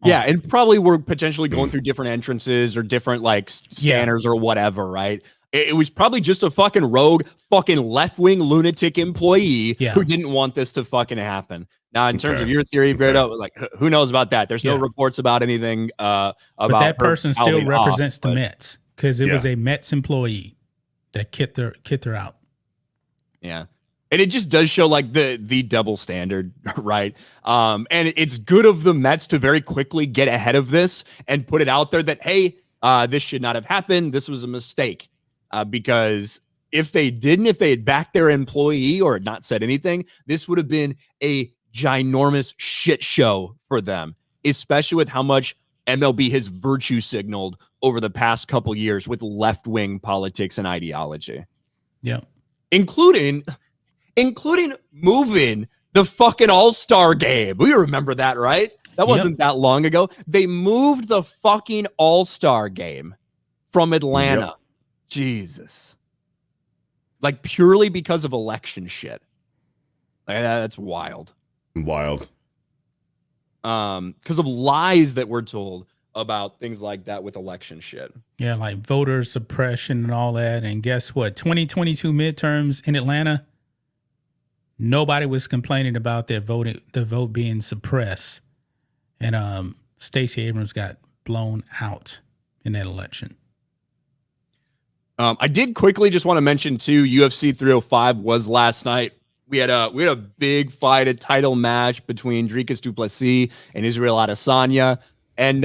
S1: Yeah, and probably were potentially going through different entrances or different scanners or whatever, right? It was probably just a fucking rogue, fucking left-wing lunatic employee who didn't want this to fucking happen. Now, in terms of your theory, Grado, who knows about that? There's no reports about anything about
S3: that person still represents the Mets, because it was a Mets employee that kicked her out.
S1: Yeah. And it just does show the double standard, right? And it's good of the Mets to very quickly get ahead of this and put it out there that, hey, this should not have happened. This was a mistake. Because if they had backed their employee or had not said anything, this would have been a ginormous shit show for them, especially with how much MLB has virtue signaled over the past couple years with left-wing politics and ideology.
S3: Yeah.
S1: Including moving the fucking All-Star game. We remember that, right? That wasn't that long ago. They moved the fucking All-Star game from Atlanta. Yep. Jesus. Purely because of election shit. That's wild.
S2: Wild.
S1: Because of lies that we're told about things like that with election shit.
S3: Yeah, like voter suppression and all that. And guess what? 2022 midterms in Atlanta, nobody was complaining about the vote being suppressed. And Stacey Abrams got blown out in that election.
S1: I did quickly just want to mention too, UFC 305 was last night. We had a big fight, a title match between Dricus du Plessis and Israel Adesanya, and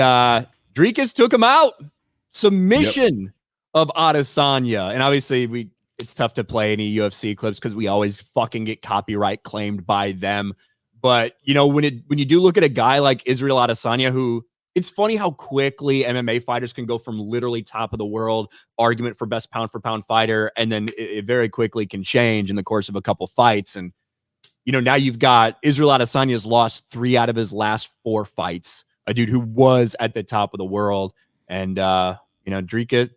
S1: Dricus took him out. Submission of Adesanya, and obviously it's tough to play any UFC clips because we always fucking get copyright claimed by them. But when you do look at a guy like Israel Adesanya, who, it's funny how quickly MMA fighters can go from literally top of the world argument for best pound for pound fighter, and then it very quickly can change in the course of a couple fights. And now you've got Israel Adesanya's lost 3 out of his last 4 fights. A dude who was at the top of the world, and Dricus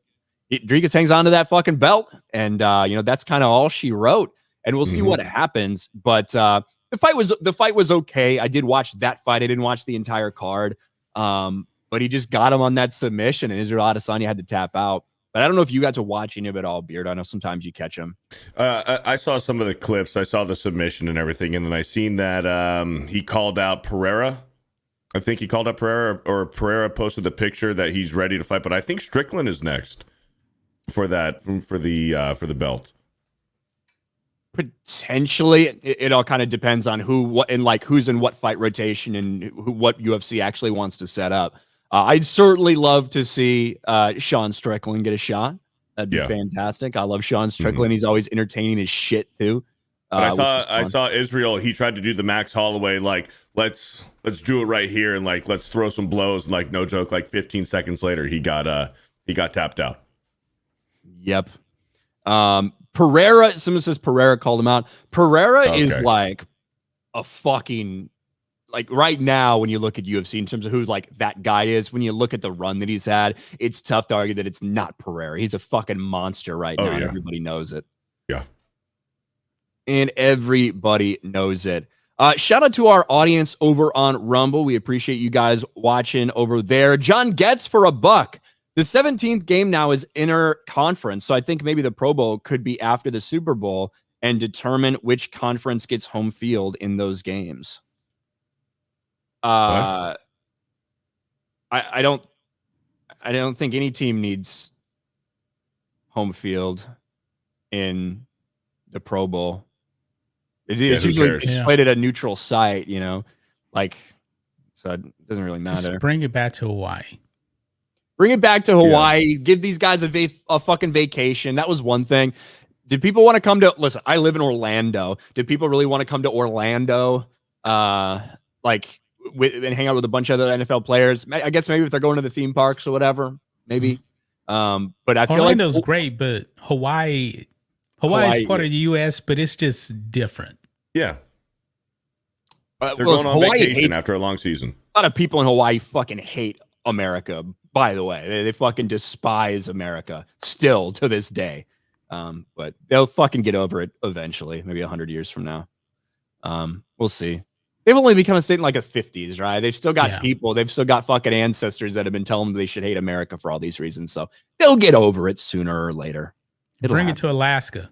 S1: hangs on to that fucking belt, and that's kind of all she wrote. And we'll see what happens. But the fight was okay. I did watch that fight. I didn't watch the entire card. But he just got him on that submission, and Israel Adesanya had to tap out. But I don't know if you got to watch any of it all, Beard. I know sometimes you catch him.
S2: I saw some of the clips. I saw the submission and everything, and then I seen that he called out Pereira. I think he called out Pereira, or Pereira posted the picture that he's ready to fight. But I think Strickland is next for the belt.
S1: Potentially, it all kind of depends on who's in what fight rotation and what UFC actually wants to set up. I'd certainly love to see Sean Strickland get a shot. That'd be fantastic. I love Sean Strickland. He's always entertaining as shit too.
S2: I saw Israel. He tried to do the Max Holloway let's do it right here and like let's throw some blows and like no joke, like 15 seconds later he got tapped out.
S1: Yep. Pereira, someone says Pereira called him out. Pereira is like a fucking, like right now when you look at UFC in terms of who like that guy is, when you look at the run that he's had, it's tough to argue that it's not Pereira. He's a fucking monster right now. And everybody knows it.
S2: Yeah.
S1: And everybody knows it. Shout out to our audience over on Rumble. We appreciate you guys watching over there. John Getz for $1. The 17th game now is inter-conference, so I think maybe the Pro Bowl could be after the Super Bowl and determine which conference gets home field in those games. I don't think any team needs home field in the Pro Bowl. It's usually played at a neutral site, you know, like, so it doesn't really matter.
S3: Just bring it back to Hawaii.
S1: Bring it back to Hawaii. Yeah. Give these guys a fucking vacation. That was one thing. Did people want to come to, listen, I live in Orlando. Did people really want to come to Orlando, like, and hang out with a bunch of other NFL players? I guess maybe if they're going to the theme parks or whatever, maybe. But I feel
S3: Orlando's great, But Hawaii is part of the U.S., but it's just different.
S2: Yeah. They're going on vacation after a long season.
S1: A lot of people in Hawaii fucking hate America, by the way. They fucking despise America still to this day. But they'll fucking get over it eventually, maybe 100 years from now. We'll see. They've only become a state in like the 50s, right? They've still got people. They've still got fucking ancestors that have been telling them they should hate America for all these reasons. So they'll get over it sooner or later.
S3: Bring it to Alaska,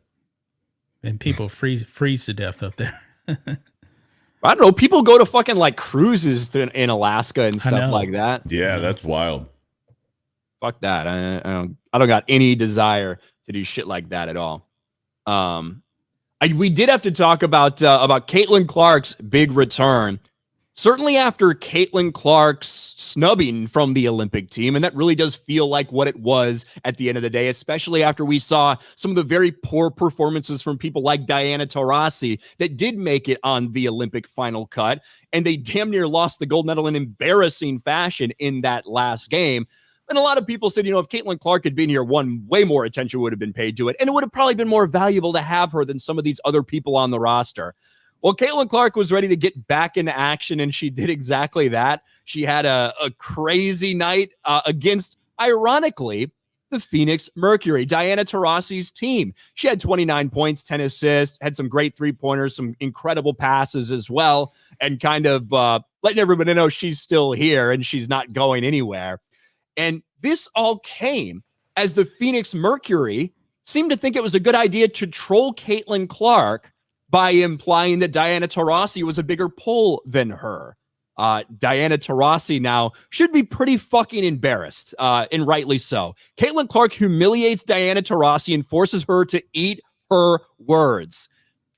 S3: and people freeze to death up there.
S1: I don't know. People go to fucking like cruises in Alaska and stuff like that.
S2: Yeah, that's wild.
S1: Fuck that. I don't got any desire to do shit like that at all. We did have to talk about Caitlin Clark's big return. Certainly after Caitlin Clark's snubbing from the Olympic team, and that really does feel like what it was at the end of the day, especially after we saw some of the very poor performances from people like Diana Taurasi that did make it on the Olympic final cut, and they damn near lost the gold medal in embarrassing fashion in that last game. And a lot of people said, you know, if Caitlin Clark had been here, way more attention would have been paid to it, and it would have probably been more valuable to have her than some of these other people on the roster. Well, Caitlin Clark was ready to get back into action, and she did exactly that. She had a crazy night against, ironically, the Phoenix Mercury, Diana Taurasi's team. She had 29 points, 10 assists, had some great three-pointers, some incredible passes as well, and kind of letting everybody know she's still here and she's not going anywhere. And this all came as the Phoenix Mercury seemed to think it was a good idea to troll Caitlin Clark by implying that Diana Taurasi was a bigger pull than her. Diana Taurasi now should be pretty fucking embarrassed, and rightly so. Caitlin Clark humiliates Diana Taurasi and forces her to eat her words.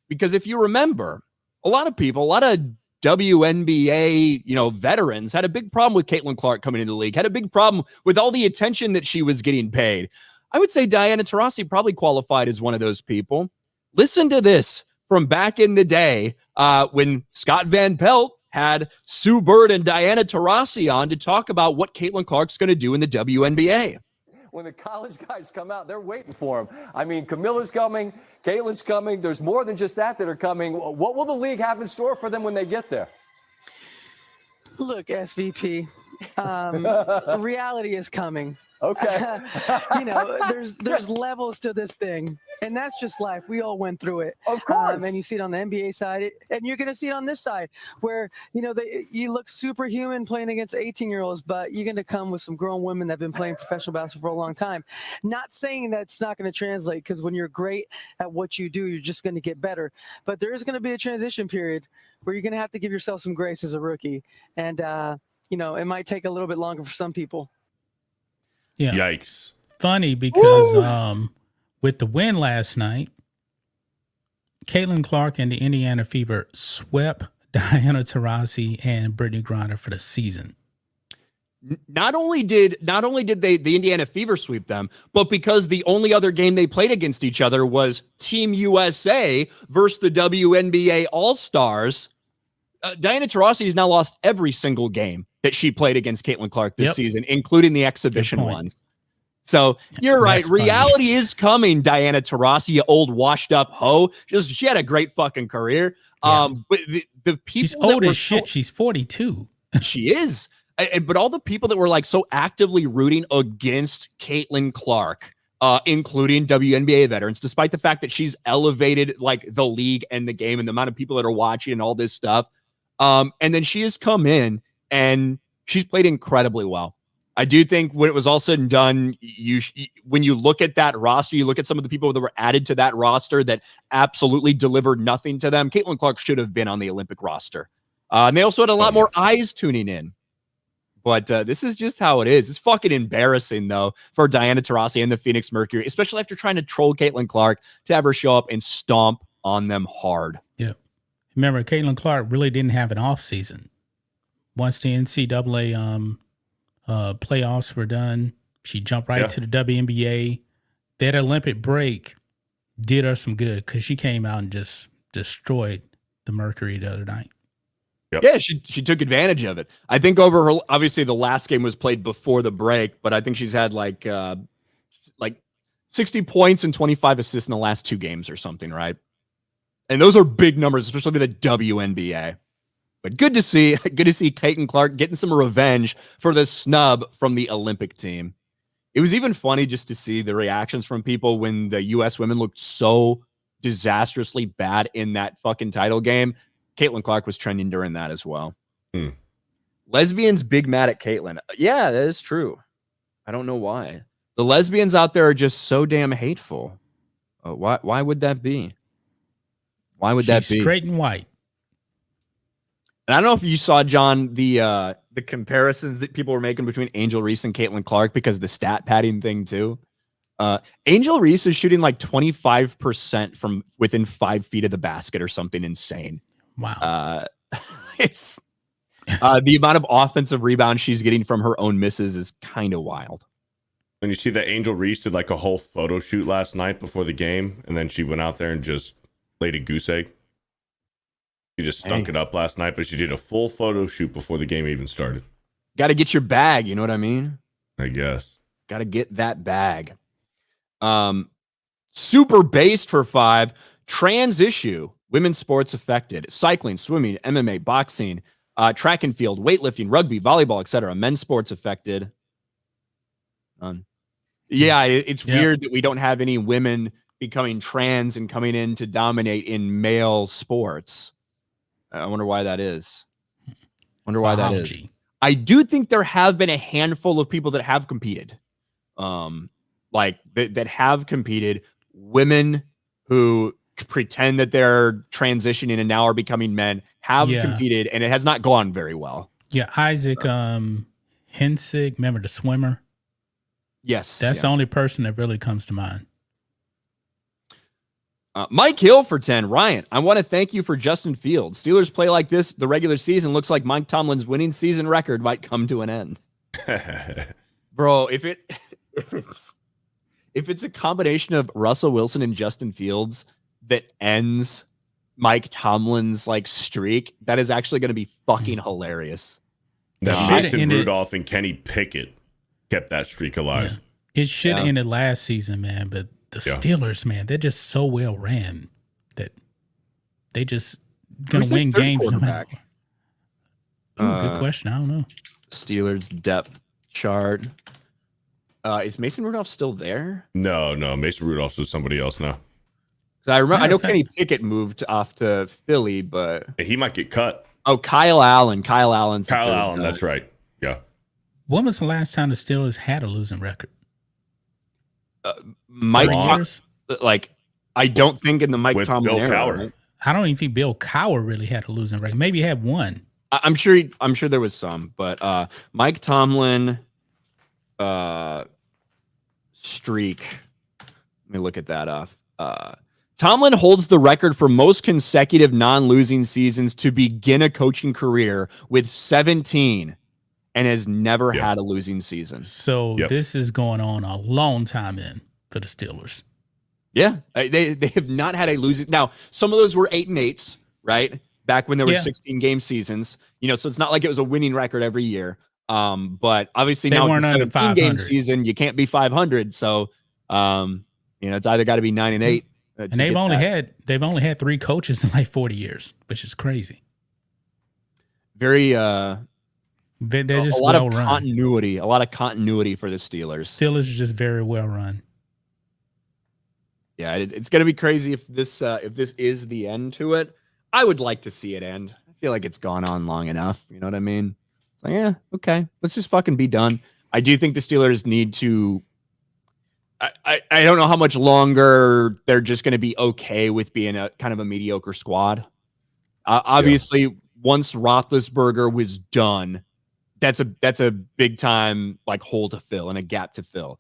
S1: Because if you remember, a lot of WNBA, veterans had a big problem with Caitlin Clark coming into the league, had a big problem with all the attention that she was getting paid. I would say Diana Taurasi probably qualified as one of those people. Listen to this from back in the day when Scott Van Pelt had Sue Bird and Diana Taurasi on to talk about what Caitlin Clark's going to do in the WNBA.
S4: When the college guys come out, they're waiting for him. I mean, Camilla's coming, Caitlin's coming. There's more than just that are coming. What will the league have in store for them when they get there?
S5: Look, SVP, reality is coming.
S4: Okay.
S5: There's levels to this thing, and that's just life. We all went through it.
S4: Of course.
S5: And you see it on the NBA side, and you're going to see it on this side where, you look superhuman playing against 18-year-olds, but you're going to come with some grown women that have been playing professional basketball for a long time. Not saying that it's not going to translate, because when you're great at what you do, you're just going to get better. But there is going to be a transition period where you're going to have to give yourself some grace as a rookie. And, it might take a little bit longer for some people.
S3: Yeah.
S2: Yikes.
S3: Funny because with the win last night, Caitlin Clark and the Indiana Fever swept Diana Taurasi and Brittany Griner for the season.
S1: Not only did the Indiana Fever sweep them, but because the only other game they played against each other was Team USA versus the WNBA All-Stars, Diana Taurasi has now lost every single game that she played against Caitlin Clark this season, including the exhibition ones. So you're right.
S3: That's funny.
S1: Reality is coming, Diana Taurasi, you old washed up hoe. She had a great fucking career.
S3: Yeah.
S1: But the people
S3: She's
S1: that
S3: old
S1: were
S3: as shit. She's 42.
S1: she is. But all the people that were like so actively rooting against Caitlin Clark, including WNBA veterans, despite the fact that she's elevated like the league and the game and the amount of people that are watching and all this stuff. And then she has come in and she's played incredibly well. I do think when it was all said and done, when you look at that roster, you look at some of the people that were added to that roster that absolutely delivered nothing to them. Caitlin Clark should have been on the Olympic roster. And they also had a lot more eyes tuning in. But this is just how it is. It's fucking embarrassing, though, for Diana Taurasi and the Phoenix Mercury, especially after trying to troll Caitlin Clark, to have her show up and stomp on them hard.
S3: Yeah. Remember, Caitlin Clark really didn't have an off season. Once the NCAA playoffs were done, she jumped right to the WNBA. That Olympic break did her some good because she came out and just destroyed the Mercury the other night.
S2: Yep.
S1: Yeah, she took advantage of it. I think over her, obviously the last game was played before the break, but I think she's had like 60 points and 25 assists in the last 2 games or something, right? And those are big numbers, especially the WNBA. But good to see Caitlin Clark getting some revenge for the snub from the Olympic team. It was even funny just to see the reactions from people when the U.S. women looked so disastrously bad in that fucking title game. Caitlin Clark was trending during that as well. Lesbians big mad at Caitlin. Yeah, that is true. I don't know why. The lesbians out there are just so damn hateful. Why would that be? Why would that be?
S3: Straight and white.
S1: And I don't know if you saw, John, the comparisons that people were making between Angel Reese and Caitlin Clark because of the stat padding thing too. Angel Reese is shooting like 25% from within 5 feet of the basket or something insane.
S3: Wow.
S1: It's the amount of offensive rebounds she's getting from her own misses is kind of wild.
S2: When you see that Angel Reese did like a whole photo shoot last night before the game, and then she went out there and just laid a goose egg. She just stunk it up last night, but she did a full photo shoot before the game even started.
S1: Got to get your bag, you know what I mean?
S2: I guess.
S1: Got to get that bag. Super based for 5. Trans issue. Women's sports affected. Cycling, swimming, MMA, boxing, track and field, weightlifting, rugby, volleyball, etc. Men's sports affected. None. Yeah, it's weird that we don't have any women becoming trans and coming in to dominate in male sports. I wonder why that is. I do think there have been a handful of people that have competed. That have competed. Women who pretend that they're transitioning and now are becoming men have competed, and it has not gone very well.
S3: Yeah, Isaac Hensig, remember the swimmer?
S1: Yes.
S3: That's the only person that really comes to mind.
S1: Mike Hill for 10. Ryan, I want to thank you for Justin Fields. Steelers play like this, the regular season looks like Mike Tomlin's winning season record might come to an end. Bro, if it's a combination of Russell Wilson and Justin Fields that ends Mike Tomlin's like streak, that is actually going to be fucking hilarious.
S2: Mason Rudolph and Kenny Pickett kept that streak alive.
S3: Yeah. It should have ended last season, man, but the Steelers, man, they're just so well ran that they just gonna win games no matter. Good question. I don't know.
S1: Steelers depth chart. Is Mason Rudolph still there?
S2: No. Mason Rudolph is somebody else now.
S1: I remember. I know Kenny Pickett moved off to Philly, but
S2: he might get cut.
S1: Oh, Kyle Allen. Kyle Allen.
S2: That's right. Yeah.
S3: When was the last time the Steelers had a losing record?
S1: Mike, I don't think in the Mike Tomlin
S2: Bill
S1: era.
S2: Cowher.
S1: Right?
S3: I don't even think Bill Cowher really had a losing record. Maybe he had one.
S1: I'm sure there was some, but Mike Tomlin streak. Let me look at that off. Tomlin holds the record for most consecutive non-losing seasons to begin a coaching career with 17 and has never had a losing season.
S3: So this is going on a long time in for the Steelers.
S1: Yeah, they have not had a losing. Now, some of those were 8-8s, right? back when there were
S3: Yeah.
S1: 16 game seasons. So it's not like it was a winning record every year. But obviously
S3: They
S1: now
S3: weren't
S1: it's a
S3: under
S1: 17 game
S3: 500.
S1: season, you can't be 500. So, it's either got to be 9-8.
S3: And they've only had 3 coaches in like 40 years, which is crazy.
S1: Very
S3: They're just
S1: a lot
S3: well
S1: of
S3: run.
S1: continuity, a lot of continuity for the Steelers.
S3: Steelers are just very well run.
S1: Yeah, it's gonna be crazy if this is the end to it. I would like to see it end. I feel like it's gone on long enough. You know what I mean? It's like, yeah, okay, let's just fucking be done. I do think the Steelers need to. I don't know how much longer they're just going to be okay with being a kind of a mediocre squad. Obviously, once Roethlisberger was done, that's a big time like hole to fill and a gap to fill.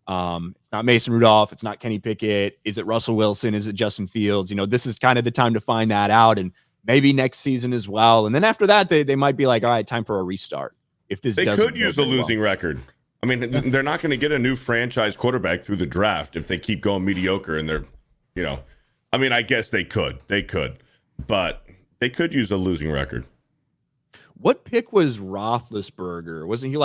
S1: It's not Mason Rudolph. It's not Kenny Pickett. Is it Russell Wilson? Is it Justin Fields? This is kind of the time to find that out, and maybe next season as well. And then after that, they might be like, all right, time for a restart. If this
S2: they
S1: doesn't
S2: could use a losing record. I mean, they're not going to get a new franchise quarterback through the draft if they keep going mediocre and they're, I mean, I guess they could, but they could use a losing record.
S1: What pick was Roethlisberger? Wasn't he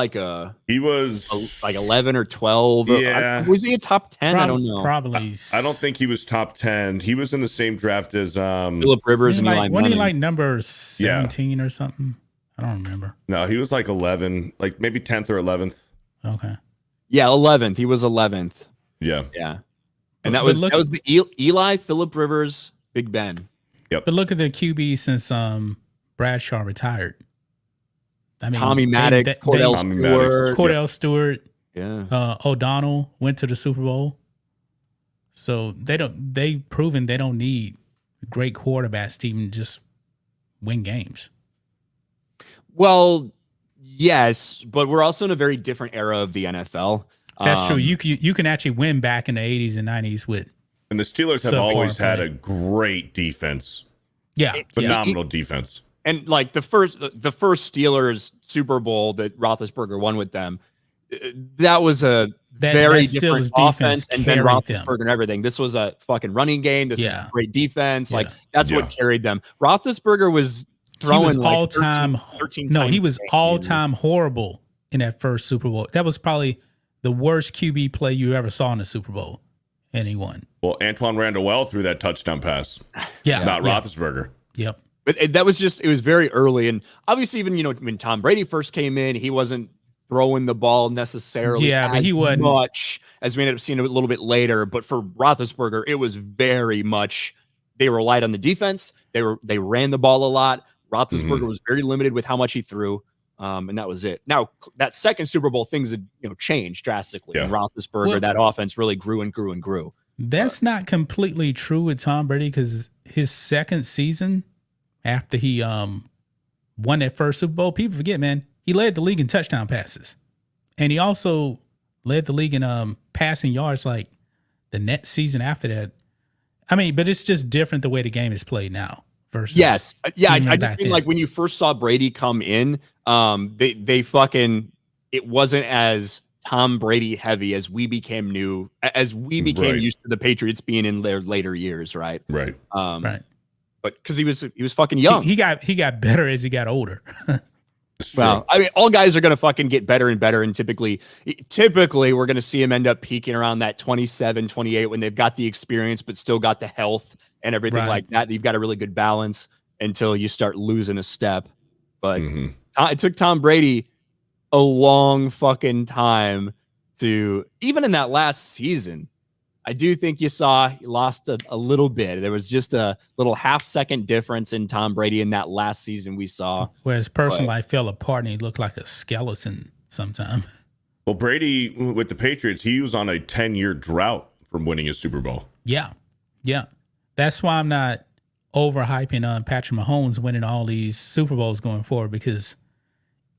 S2: he was
S1: like 11 or 12?
S2: Yeah.
S1: Was he a top 10? I don't know.
S3: Probably.
S2: I don't think he was top 10. He was in the same draft as
S1: Phillip Rivers and Eli
S3: Wasn't he
S1: Manning.
S3: like number 17 or something? I don't remember.
S2: No, he was like 11, like maybe 10th or 11th.
S3: Okay.
S1: Yeah, 11th. He was 11th.
S2: Yeah.
S1: Yeah. And that was the Eli, Phillip Rivers, Big Ben.
S2: Yep.
S3: But look at the QB since Bradshaw retired. I mean,
S1: Tommy Maddox,
S3: Cordell Stewart,
S1: yeah.
S3: O'Donnell went to the Super Bowl. So they've proven they don't need great quarterbacks to even just win games.
S1: Well, yes, but we're also in a very different era of the NFL.
S3: That's true. You can actually win back in the 80s and 90s with.
S2: And the Steelers have always had a great defense.
S3: Yeah.
S2: Phenomenal defense.
S1: And like the first Steelers Super Bowl that Roethlisberger won with them, that was a very different offense and Ben Roethlisberger and everything. This was a fucking running game. This was a great defense. Like that's what carried them. Roethlisberger was throwing
S3: he was
S1: like
S3: all
S1: 13
S3: time. He was all time horrible in that first Super Bowl. That was probably the worst QB play you ever saw in the Super Bowl, and he won.
S2: Well, Antoine Randall threw that touchdown pass. Not Roethlisberger.
S3: Yep.
S1: But it was very early. And obviously, even, when Tom Brady first came in, he wasn't throwing the ball necessarily
S3: but he wasn't
S1: much as we ended up seeing a little bit later. But for Roethlisberger, it was very much, they relied on the defense. They ran the ball a lot. Roethlisberger was very limited with how much he threw. And that was it. Now, that second Super Bowl, things had changed drastically. And Roethlisberger, that offense really grew and grew and grew.
S3: That's not completely true with Tom Brady because his second season, after he won that first Super Bowl, people forget, man, he led the league in touchdown passes. And he also led the league in passing yards like the next season after that. I mean, but it's just different the way the game is played now. Versus
S1: I just mean like when you first saw Brady come in, it wasn't as Tom Brady heavy as we became used to the Patriots being in their later years, right?
S2: Right.
S3: Right.
S1: But because he was fucking young.
S3: He got better as he got older.
S1: Well, I mean, all guys are going to fucking get better and better. And typically we're going to see him end up peaking around that 27, 28 when they've got the experience, but still got the health and everything like that. You've got a really good balance until you start losing a step. But it took Tom Brady a long fucking time to, even in that last season, I do think you saw he lost a little bit. There was just a little half-second difference in Tom Brady in that last season we saw.
S3: Where his personal life fell apart and he looked like a skeleton sometime.
S2: Well, Brady, with the Patriots, he was on a 10-year drought from winning a Super Bowl.
S3: Yeah. Yeah. That's why I'm not overhyping Patrick Mahomes winning all these Super Bowls going forward, because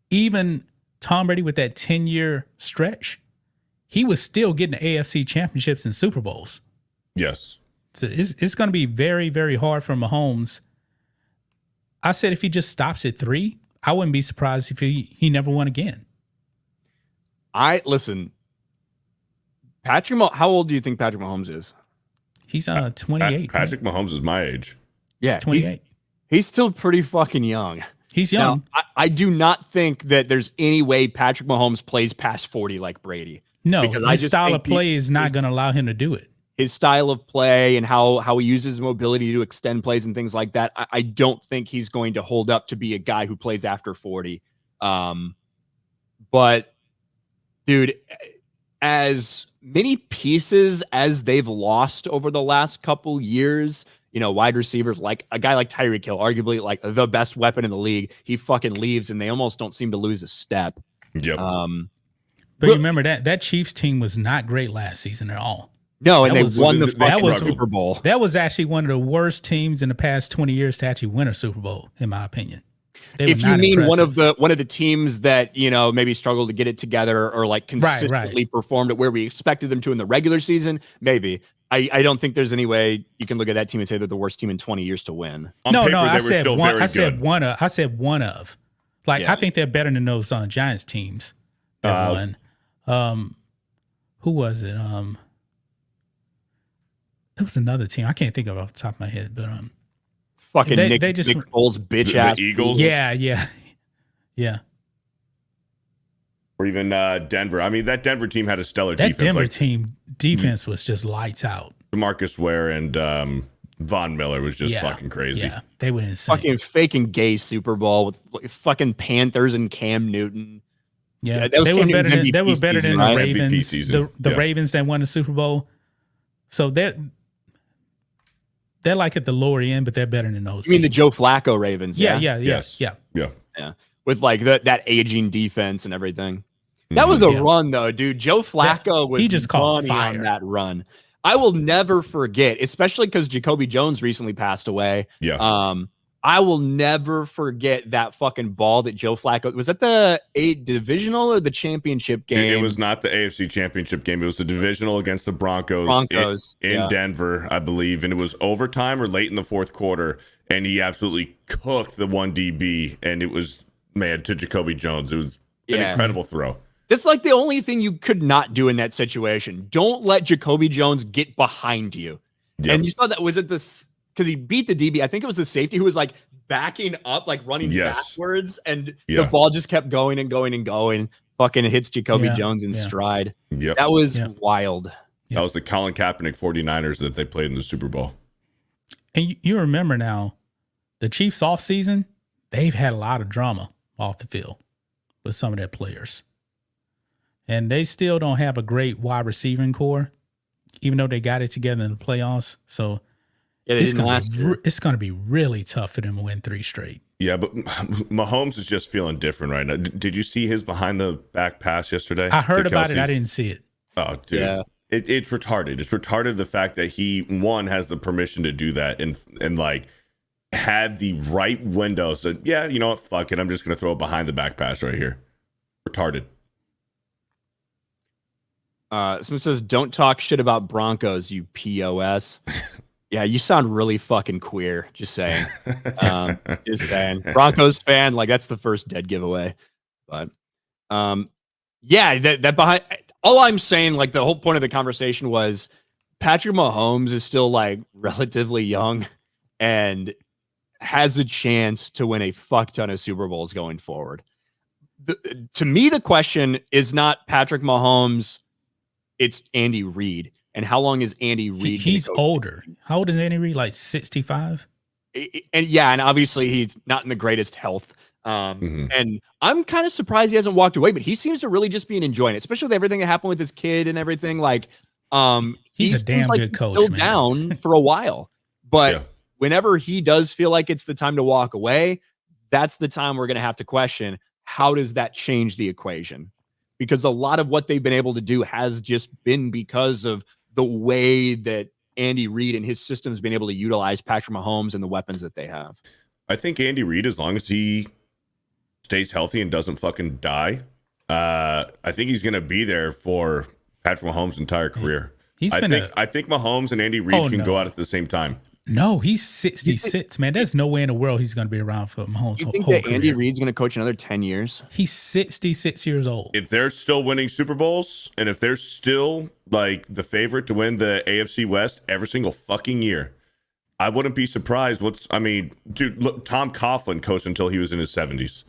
S3: even Tom Brady with that 10-year stretch, he was still getting the AFC championships and Super Bowls.
S2: Yes.
S3: So it's going to be very, very hard for Mahomes. I said if he just stops at 3, I wouldn't be surprised if he never won again.
S1: Listen, how old do you think Patrick Mahomes is?
S3: He's 28.
S2: Patrick Mahomes is my age.
S1: Yeah,
S3: he's 28.
S1: He's still pretty fucking young.
S3: He's young.
S1: Now, I do not think that there's any way Patrick Mahomes plays past 40 like Brady.
S3: No,
S1: because
S3: his style of play is not going to allow him to do it.
S1: His style of play and how he uses mobility to extend plays and things like that, I don't think he's going to hold up to be a guy who plays after 40. But, dude, as many pieces as they've lost over the last couple years, you know, wide receivers, like a guy like Tyreek Hill, arguably like the best weapon in the league, he fucking leaves and they almost don't seem to lose a step.
S2: Yep.
S3: But remember that Chiefs team was not great last season at all.
S1: No, and they won the
S3: Super Bowl. That was actually one of the worst teams in the past 20 years to actually win a Super Bowl, in my opinion.
S1: If you mean impressive. one of the teams that, you know, maybe struggled to get it together or like consistently performed at where we expected them to in the regular season, maybe. I don't think there's any way you can look at that team and say they're the worst team in 20 years to win.
S3: I said one of. Like, yeah. I think they're better than those Giants teams that won. Who was it? It was another team. I can't think of it off the top of my head, but
S1: fucking Nick Foles bitch ass.
S2: The Eagles.
S3: Yeah.
S2: Or even Denver. I mean, that Denver team had a stellar defense.
S3: That Denver team defense was just lights out.
S2: DeMarcus Ware and Von Miller was just fucking crazy.
S3: Yeah, they were insane.
S1: Fucking faking gay Super Bowl with fucking Panthers and Cam Newton.
S3: Yeah, they were better than the Ravens. The Ravens that won the Super Bowl. So they're like at the lower end, but they're better than those.
S1: You mean the Joe Flacco Ravens?
S3: Yeah.
S1: With like that aging defense and everything. That was a run though, dude. Joe Flacco was
S3: just caught fire
S1: on that run. I will never forget, especially because Jacoby Jones recently passed away.
S2: Yeah.
S1: I will never forget that fucking ball that Joe Flacco was at the divisional or the championship game.
S2: It was not the AFC championship game. It was the divisional against the Broncos in Denver, I believe. And it was overtime or late in the fourth quarter. And he absolutely cooked the one DB. And it was, man, to Jacoby Jones. It was an incredible throw.
S1: It's like the only thing you could not do in that situation. Don't let Jacoby Jones get behind you. Yep. And you saw that, was it this, because he beat the DB. I think it was the safety who was like backing up, like running backwards. And the ball just kept going and going and going. Fucking hits Jacoby Jones in stride.
S2: Yep.
S1: That was wild.
S2: That was the Colin Kaepernick 49ers that they played in the Super Bowl.
S3: And you remember now, the Chiefs offseason, they've had a lot of drama off the field with some of their players. And they still don't have a great wide receiving core, even though they got it together in the playoffs. So it's going to be really tough for them to win 3 straight.
S2: Yeah, but Mahomes is just feeling different right now. Did you see his behind the back pass yesterday?
S3: I heard about it. I didn't see it.
S2: Oh, dude. Yeah. It's retarded. It's retarded the fact that he, one, has the permission to do that and like had the right window. So, yeah, you know what? Fuck it. I'm just going to throw a behind the back pass right here. Retarded.
S1: Someone says, don't talk shit about Broncos, you POS. Yeah, you sound really fucking queer. Just saying. Just saying. Broncos fan, like that's the first dead giveaway. But yeah, that behind all I'm saying, like the whole point of the conversation was Patrick Mahomes is still like relatively young and has a chance to win a fuck ton of Super Bowls going forward. To me, the question is not Patrick Mahomes. It's Andy Reid. And how long is Andy Reid?
S3: He's older. How old is Andy Reid? Like 65?
S1: And obviously he's not in the greatest health. And I'm kind of surprised he hasn't walked away, but he seems to really just be enjoying it, especially with everything that happened with his kid and everything. Like,
S3: he's a damn good coach.
S1: Still down for a while, but whenever he does feel like it's the time to walk away, that's the time we're going to have to question, how does that change the equation? Because a lot of what they've been able to do has just been because of the way that Andy Reid and his system has been able to utilize Patrick Mahomes and the weapons that they have.
S2: I think Andy Reid, as long as he stays healthy and doesn't fucking die, I think he's going to be there for Patrick Mahomes' entire career. I think Mahomes and Andy Reid can go out at the same time.
S3: No, he's 66, man. There's no way in the world he's going to be around for Mahomes'
S1: whole career. You think that Andy Reid's going to coach another 10 years?
S3: He's 66 years old.
S2: If they're still winning Super Bowls, and if they're still like the favorite to win the AFC West every single fucking year, I wouldn't be surprised. Dude, look, Tom Coughlin coached until he was in his 70s.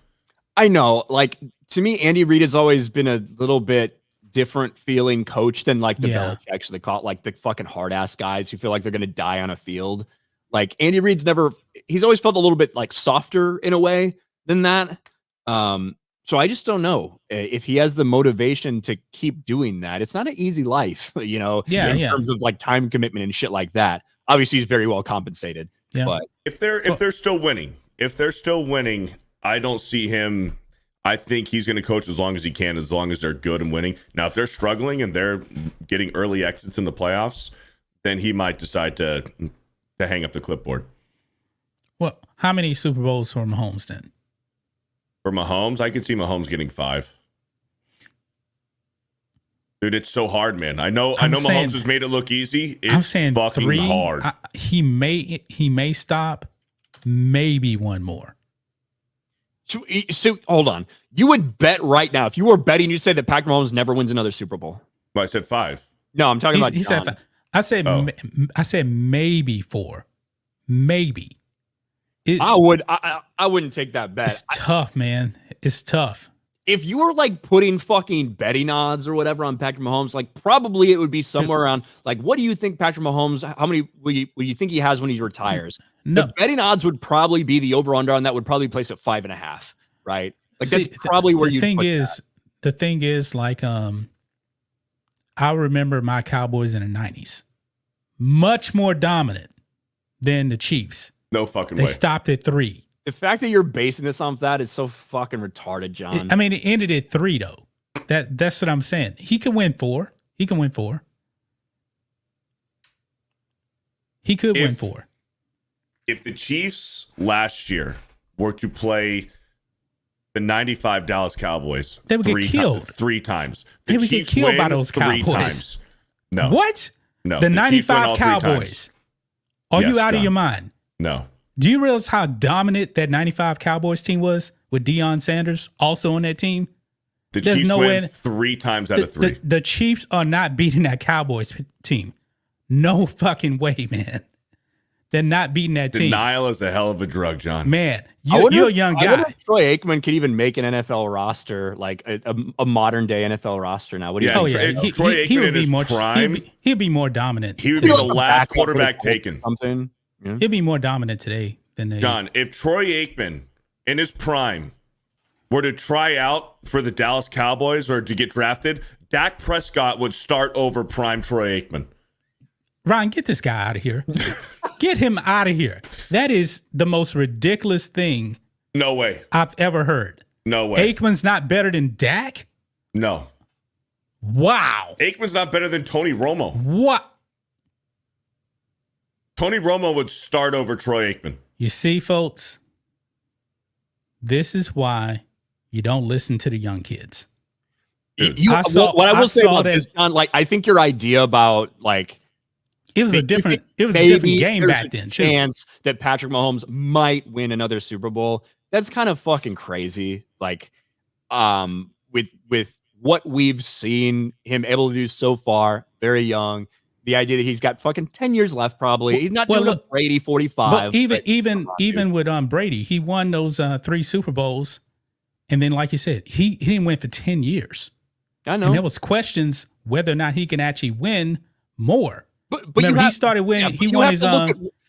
S1: I know. Like, to me, Andy Reid has always been a little bit different feeling coach than like the Belichick, they call it, like the fucking hard ass guys who feel like they're going to die on a field. Like Andy Reid's he's always felt a little bit like softer in a way than that. So I just don't know if he has the motivation to keep doing that. It's not an easy life, in terms of like time commitment and shit like that. Obviously, he's very well compensated. Yeah. But
S2: if they're still winning, I don't see him. I think he's going to coach as long as he can, as long as they're good and winning. Now, if they're struggling and they're getting early exits in the playoffs, then he might decide to hang up the clipboard.
S3: Well, how many Super Bowls for Mahomes then?
S2: For Mahomes, I could see Mahomes getting 5. Dude, it's so hard, man. I know Mahomes has made it look easy. I'm saying fucking
S3: 3.
S2: Hard.
S3: He may stop, maybe one more.
S1: So hold on. You would bet right now, if you were betting, you'd say that Patrick Mahomes never wins another Super Bowl.
S2: Well, I said 5.
S1: No, I'm talking about
S3: he said 5. I said maybe 4. Maybe.
S1: I wouldn't take that bet.
S3: It's tough, man. It's tough.
S1: If you were like putting fucking betting odds or whatever on Patrick Mahomes, like probably it would be somewhere around like, what do you think Patrick Mahomes, how many will you think he has when he retires?
S3: No.
S1: The betting odds would probably be the over under on that would probably place at 5.5, right? Like that's probably where you.
S3: The thing is, like, I remember my Cowboys in the 90s, much more dominant than the Chiefs.
S2: No fucking
S3: way.
S2: They
S3: stopped at 3.
S1: The fact that you're basing this on that is so fucking retarded, John.
S3: It ended at 3 though. That's what I'm saying. He can win 4. He could win 4.
S2: If the Chiefs last year were to play the 95 Dallas Cowboys,
S3: they would get killed
S2: 3 times.
S3: They would get killed by those Cowboys.
S2: 3 times. No.
S3: What?
S2: No.
S3: The 95 Cowboys. Are you out of your mind?
S2: No.
S3: Do you realize how dominant that 95 Cowboys team was with Deion Sanders also on that team?
S2: The Chiefs win 3 times out of 3.
S3: The Chiefs are not beating that Cowboys team. No fucking way, man. They're not beating that team.
S2: Denial is a hell of a drug, John.
S3: Man, you're a young guy.
S1: I wonder if Troy Aikman could even make an NFL roster, like a modern day NFL roster now. What do you think?
S2: Troy Aikman in his prime,
S3: he'd be more dominant.
S2: He would be the last quarterback taken.
S1: Something. Yeah.
S3: He'd be more dominant today than
S2: John. If Troy Aikman in his prime were to try out for the Dallas Cowboys or to get drafted, Dak Prescott would start over prime Troy Aikman.
S3: Ryan, get this guy out of here. Get him out of here. That is the most ridiculous thing.
S2: No way.
S3: I've ever heard.
S2: No way.
S3: Aikman's not better than Dak?
S2: No.
S3: Wow.
S2: Aikman's not better than Tony Romo.
S3: What?
S2: Tony Romo would start over Troy Aikman.
S3: You see, folks, this is why you don't listen to the young kids.
S1: What I will say about this, John, like, I think your idea about, like,
S3: it was a different game back then, too.
S1: Chance that Patrick Mahomes might win another Super Bowl. That's kind of fucking crazy. Like, with what we've seen him able to do so far, very young. The idea that he's got fucking 10 years left, probably. He's not doing a Brady 45.
S3: But even with Brady, he won those 3 Super Bowls, and then, like you said, he didn't win for 10 years.
S1: I know.
S3: And there was questions whether or not he can actually win more.
S1: But
S3: remember, he started winning.
S1: Yeah,
S3: he won his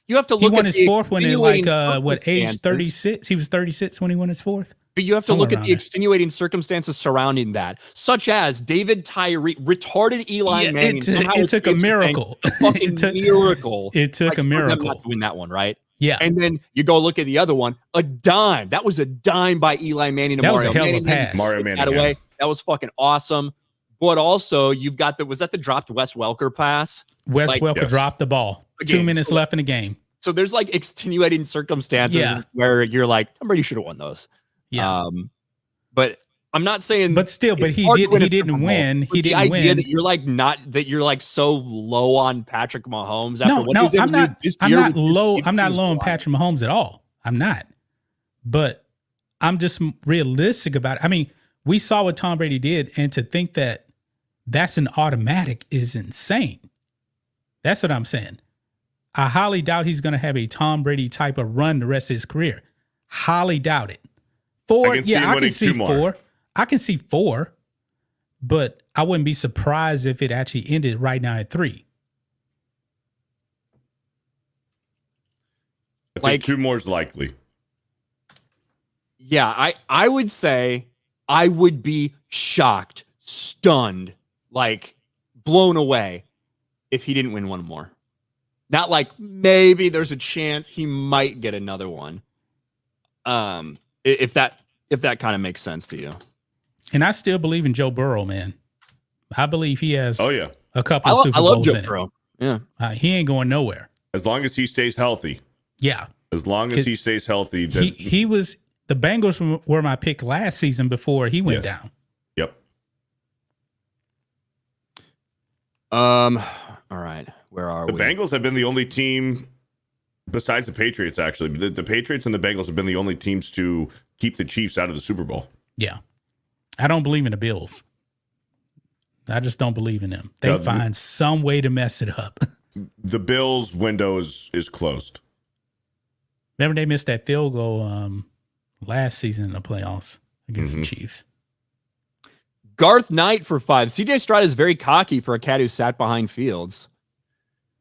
S1: you have to look.
S3: He won his 4th one at like age
S1: circumstances.
S3: 36. He was 36 when he won his 4th.
S1: But you have to look at the extenuating circumstances surrounding that, such as David Tyree, retarded Eli Manning.
S3: It took a miracle.
S1: A fucking miracle.
S3: It took a miracle
S1: not to win that one, right?
S3: Yeah.
S1: And then you go look at the other one, a dime. That was a dime by Eli Manning.
S3: That was a hell of a pass.
S2: Mario Manning.
S1: That was fucking awesome. But also, you've got was that the dropped Wes Welker pass?
S3: Wes Welker dropped the ball. 2 minutes left in the game.
S1: So there's like extenuating circumstances where you're like, Tom Brady should have won those.
S3: Yeah.
S1: But I'm not saying.
S3: But still, he didn't win. He didn't win.
S1: The idea that you're like so low on Patrick Mahomes after what he's able to do this year.
S3: I'm not low on Patrick Mahomes at all. I'm not. But I'm just realistic about it. I mean, we saw what Tom Brady did, and to think that that's an automatic is insane. That's what I'm saying. I highly doubt he's going to have a Tom Brady type of run the rest of his career. Highly doubt it. Four, I can see four. I can see four, but I wouldn't be surprised if it actually ended right now at 3.
S2: I think 2 more is likely.
S1: Yeah, I would say I would be shocked, stunned, like blown away if he didn't win 1 more. Not like maybe there's a chance he might get another one. If that kind of makes sense to you.
S3: And I still believe in Joe Burrow, man. I believe he has a couple of Super
S1: I love
S3: Bowls
S1: Joe
S3: in
S1: Burrow.
S3: it.
S1: Yeah.
S3: He ain't going nowhere.
S2: As long as he stays healthy.
S3: Yeah.
S2: As long as he stays healthy.
S3: He was the Bengals were my pick last season before he went down.
S2: Yep.
S1: All right. Where are
S2: we?
S1: The
S2: Bengals have been the only team besides the Patriots, actually. The Patriots and the Bengals have been the only teams to keep the Chiefs out of the Super Bowl.
S3: Yeah. I don't believe in the Bills. I just don't believe in them. They find some way to mess it up.
S2: The Bills' window is closed.
S3: Remember they missed that field goal last season in the playoffs against the Chiefs.
S1: Garth Knight for 5. CJ Stroud is very cocky for a cat who sat behind Fields.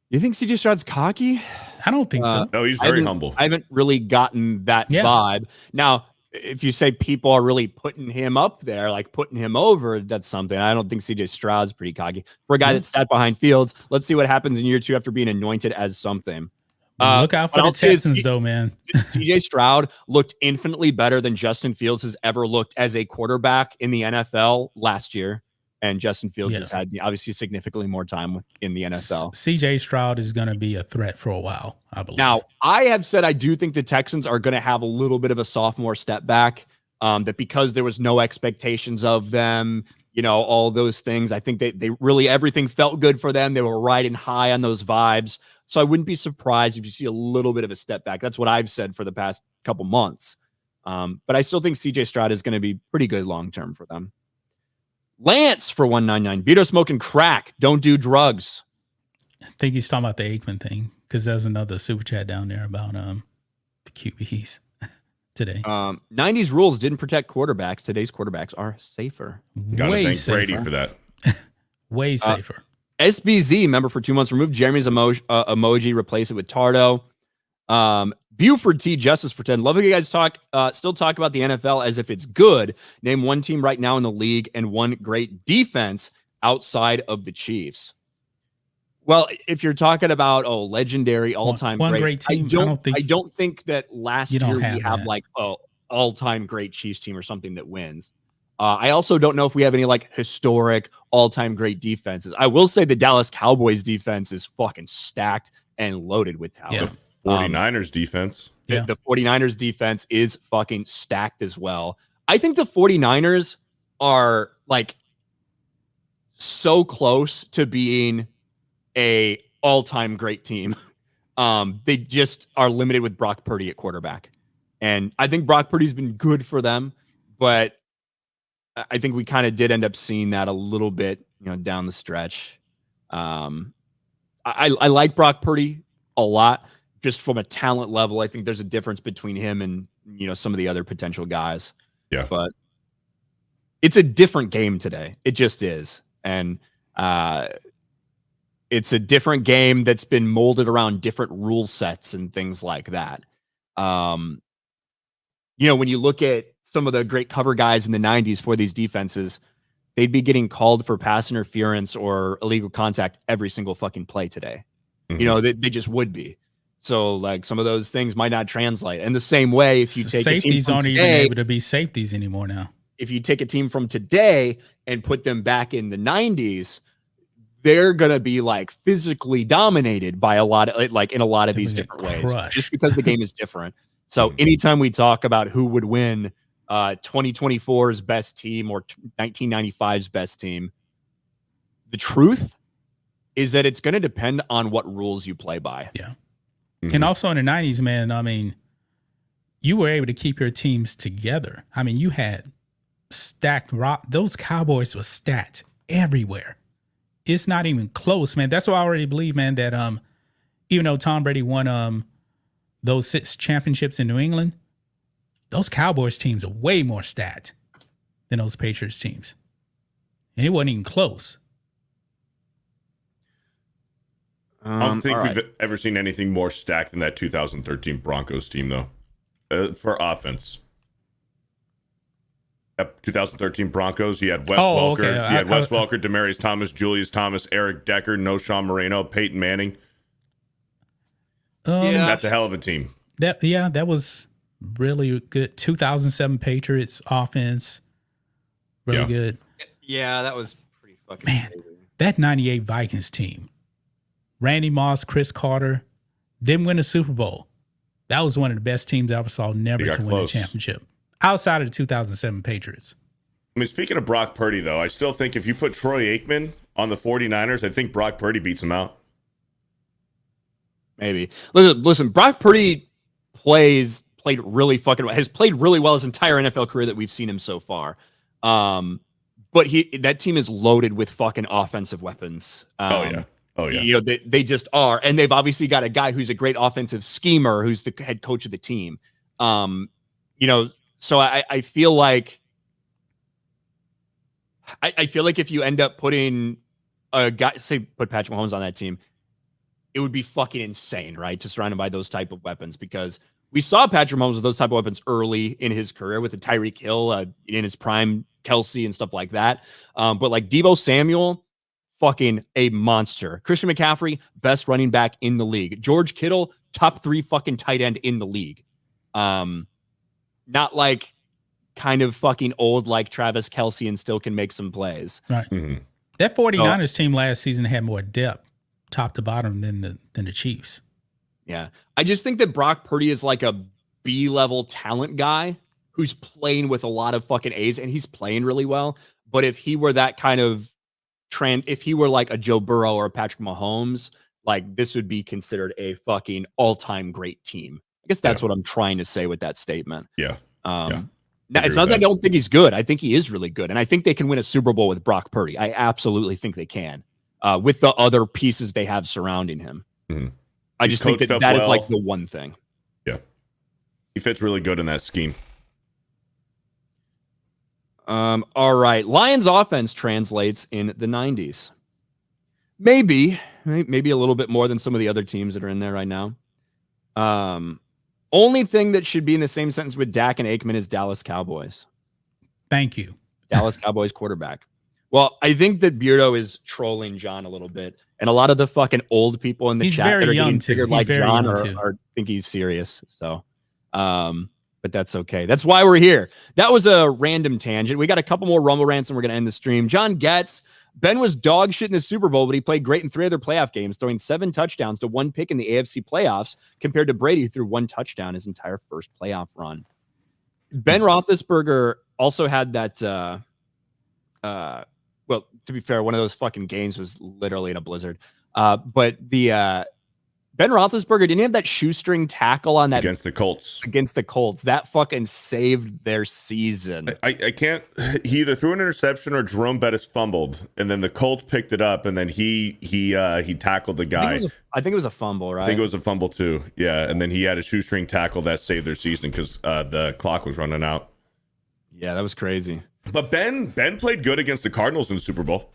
S1: You think CJ Stroud's cocky?
S3: I don't think so.
S2: No, he's very humble.
S1: I haven't really gotten that vibe. Now, if you say people are really putting him up there, like putting him over, that's something. I don't think CJ Stroud's pretty cocky. For a guy that sat behind Fields, let's see what happens in year 2 after being anointed as something.
S3: Look out for the Texans, though, man.
S1: CJ Stroud looked infinitely better than Justin Fields has ever looked as a quarterback in the NFL last year. And Justin Fields has had obviously significantly more time in the NFL.
S3: CJ Stroud is going to be a threat for a while, I believe.
S1: Now, I have said I do think the Texans are going to have a little bit of a sophomore step back. That because there was no expectations of them, all those things. I think they really, everything felt good for them. They were riding high on those vibes. So I wouldn't be surprised if you see a little bit of a step back. That's what I've said for the past couple months. But I still think CJ Stroud is going to be pretty good long-term for them. Lance for 199. Beto smoking crack. Don't do drugs.
S3: I think he's talking about the Aikman thing because there's another super chat down there about the QBs today.
S1: 90s rules didn't protect quarterbacks. Today's quarterbacks are safer.
S2: Gotta thank Brady for that.
S3: Way safer.
S1: SBZ member for 2 months. Remove Jeremy's emoji. Replace it with Tardo. Buford T. Justice for 10. Love how you guys still talk about the NFL as if it's good. Name one team right now in the league and one great defense outside of the Chiefs. Well, if you're talking about legendary all-time
S3: great team,
S1: I don't think that last year we have like all-time great Chiefs team or something that wins. I also don't know if we have any like historic all-time great defenses. I will say the Dallas Cowboys defense is fucking stacked and loaded with talent.
S2: Yeah. 49ers defense.
S1: The 49ers defense is fucking stacked as well. I think the 49ers are like so close to being a all-time great team. They just are limited with Brock Purdy at quarterback. And I think Brock Purdy's been good for them, but I think we kind of did end up seeing that a little bit, down the stretch. I like Brock Purdy a lot. Just from a talent level, I think there's a difference between him and, some of the other potential guys.
S2: Yeah.
S1: But it's a different game today. It just is. And it's a different game that's been molded around different rule sets and things like that. When you look at some of the great cover guys in the 90s for these defenses, they'd be getting called for pass interference or illegal contact every single fucking play today.
S2: Mm-hmm.
S1: They just would be. So, like, some of those things might not translate. And the same way, if you take
S3: safeties aren't even able to be safeties anymore now.
S1: If you take a team from today and put them back in the 90s, they're going to be like physically dominated by in a lot of these different ways, just because the game is different. So anytime we talk about who would win 2024's best team or 1995's best team, the truth is that it's going to depend on what rules you play by.
S3: Yeah. And also in the 90s, man, I mean, you were able to keep your teams together. I mean, you had stacked rock. Those Cowboys were stacked everywhere. It's not even close, man. That's why I already believe, man, that even though Tom Brady won those 6 championships in New England, those Cowboys teams are way more stacked than those Patriots teams. And it wasn't even close.
S2: I don't think we've ever seen anything more stacked than that 2013 Broncos team, though, for offense. 2013 Broncos, you had Wes Welker, Welker, Demaryius Thomas, Julius Thomas, Eric Decker, Noshawn Moreno, Peyton Manning. That's a hell of a team.
S3: That was really good. 2007 Patriots offense, really good.
S1: Yeah, that was pretty fucking crazy.
S3: That 98 Vikings team, Randy Moss, Chris Carter, didn't win a Super Bowl. That was one of the best teams I ever saw never to win a championship. Outside of the 2007 Patriots.
S2: I mean, speaking of Brock Purdy, though, I still think if you put Troy Aikman on the 49ers, I think Brock Purdy beats him out.
S1: Maybe. Listen, Brock Purdy has played really well his entire NFL career that we've seen him so far. But that team is loaded with fucking offensive weapons.
S2: Oh yeah.
S1: You know, they just are. And they've obviously got a guy who's a great offensive schemer who's the head coach of the team. You know, so I feel like if you end up putting a guy, say put Patrick Mahomes on that team, it would be fucking insane, right? To surround him by those type of weapons, because we saw Patrick Mahomes with those type of weapons early in his career with the Tyreek Hill in his prime, Kelsey and stuff like that. But like Deebo Samuel, fucking a monster. Christian McCaffrey, best running back in the league. George Kittle, top 3 fucking tight end in the league. Not like kind of fucking old like Travis Kelsey and still can make some plays.
S3: Right. Mm-hmm. That 49ers team last season had more depth, top to bottom, than the Chiefs.
S1: Yeah. I just think that Brock Purdy is like a B-level talent guy who's playing with a lot of fucking A's, and he's playing really well. But if he were that kind of if he were like a Joe Burrow or a Patrick Mahomes, like this would be considered a fucking all-time great team. I guess that's what I'm trying to say with that statement.
S2: Yeah.
S1: Now, it's not that I don't think he's good. I think he is really good. And I think they can win a Super Bowl with Brock Purdy. I absolutely think they can, with the other pieces they have surrounding him.
S2: Mm-hmm.
S1: I just think that is like the one thing.
S2: Yeah. He fits really good in that scheme.
S1: All right. Lions offense translates in the 90s. Maybe a little bit more than some of the other teams that are in there right now. Only thing that should be in the same sentence with Dak and Aikman is Dallas Cowboys.
S3: Thank you.
S1: Dallas Cowboys quarterback. Well, I think that Beardo is trolling John a little bit. And a lot of the fucking old people in the chat that are getting figured like John are think he's serious. So, but that's okay. That's why we're here. That was a random tangent. We got a couple more Rumble rants and we're going to end the stream. John Getz. Ben was dog shit in the Super Bowl, but he played great in 3 other playoff games, throwing 7 touchdowns to 1 pick in the AFC playoffs, compared to Brady, who threw 1 touchdown his entire first playoff run. Ben Roethlisberger also had that, well, to be fair, one of those fucking games was literally in a blizzard. But the Ben Roethlisberger didn't have that shoestring tackle on that
S2: against the Colts.
S1: That fucking saved their season.
S2: I can't. He either threw an interception or Jerome Bettis fumbled, and then the Colts picked it up, and then he tackled the guy.
S1: I think it was a fumble, right?
S2: I think it was a fumble too. Yeah, and then he had a shoestring tackle that saved their season because the clock was running out.
S1: Yeah, that was crazy.
S2: But Ben played good against the Cardinals in the Super Bowl.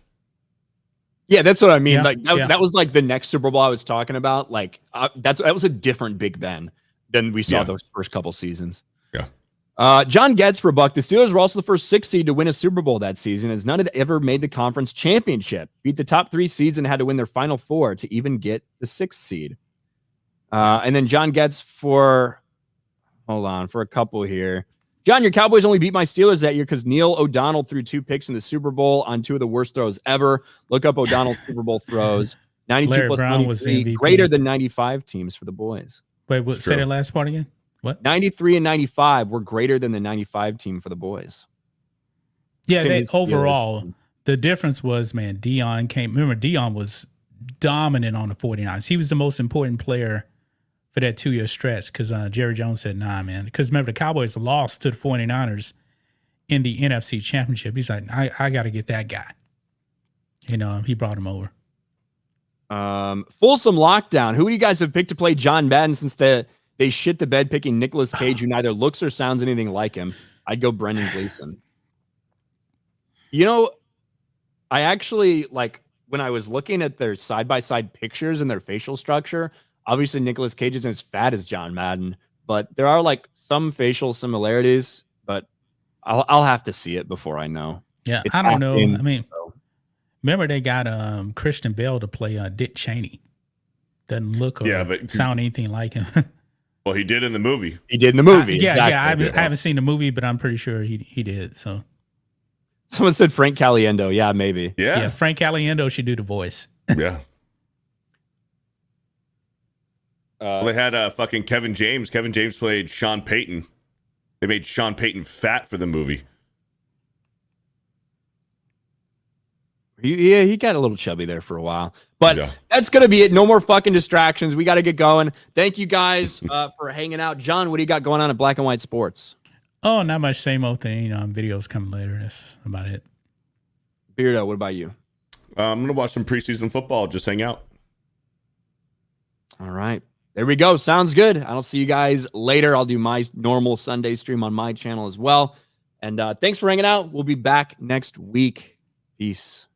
S1: Yeah, that's what I mean. Yeah, that was like the next Super Bowl I was talking about. Like that was a different Big Ben than we saw those first couple seasons.
S2: Yeah.
S1: John Getz for Buck. The Steelers were also the first 6 seed to win a Super Bowl that season, as none had ever made the conference championship. Beat the top 3 seeds and had to win their final 4 to even get the 6th seed. And then John Getz for a couple here. John, your Cowboys only beat my Steelers that year because Neil O'Donnell threw 2 picks in the Super Bowl on 2 of the worst throws ever. Look up O'Donnell's Super Bowl throws. 92
S3: Larry
S1: plus
S3: Brown
S1: 93, greater than 95 teams for the boys.
S3: Wait, say that last part again? What?
S1: 93 and 95 were greater than the 95 team for the boys.
S3: Yeah, overall, the difference was, man, Dion came. Remember, Dion was dominant on the 49ers. He was the most important player for that 2-year stretch because Jerry Jones said, nah, man. Because remember, the Cowboys lost to the 49ers in the NFC Championship. He's like, I got to get that guy. You know, he brought him over.
S1: Fulsome Lockdown. Who do you guys have picked to play John Madden since they shit the bed picking Nicolas Cage, who neither looks or sounds anything like him? I'd go Brendan Gleeson. You know, I actually, like, when I was looking at their side-by-side pictures and their facial structure, obviously Nicolas Cage isn't as fat as John Madden, but there are, like, some facial similarities, but I'll have to see it before I know.
S3: Yeah,
S1: It's
S3: I don't know.
S1: acting,
S3: I mean,
S1: so.
S3: remember they got Christian Bale to play Dick Cheney. Doesn't look or
S2: but
S3: sound anything like him.
S2: well, he did in the movie.
S1: He did in the movie.
S3: Yeah,
S1: exactly.
S3: I haven't seen the movie, but I'm pretty sure he did. So
S1: Someone said Frank Caliendo. Yeah, maybe.
S2: Yeah.
S3: Frank Caliendo should do the voice.
S2: Yeah. Well, they had fucking Kevin James. Kevin James played Sean Payton. They made Sean Payton fat for the movie.
S1: He got a little chubby there for a while. But
S2: Yeah.
S1: that's going to be it. No more fucking distractions. We got to get going. Thank you guys for hanging out. John, what do you got going on at Black and White Sports?
S3: Oh, not much. Same old thing. Videos coming later. That's about it.
S1: Beardo, what about you?
S2: I'm going to watch some preseason football. Just hang out.
S1: All right. There we go. Sounds good. I'll see you guys later. I'll do my normal Sunday stream on my channel as well. And thanks for hanging out. We'll be back next week. Peace.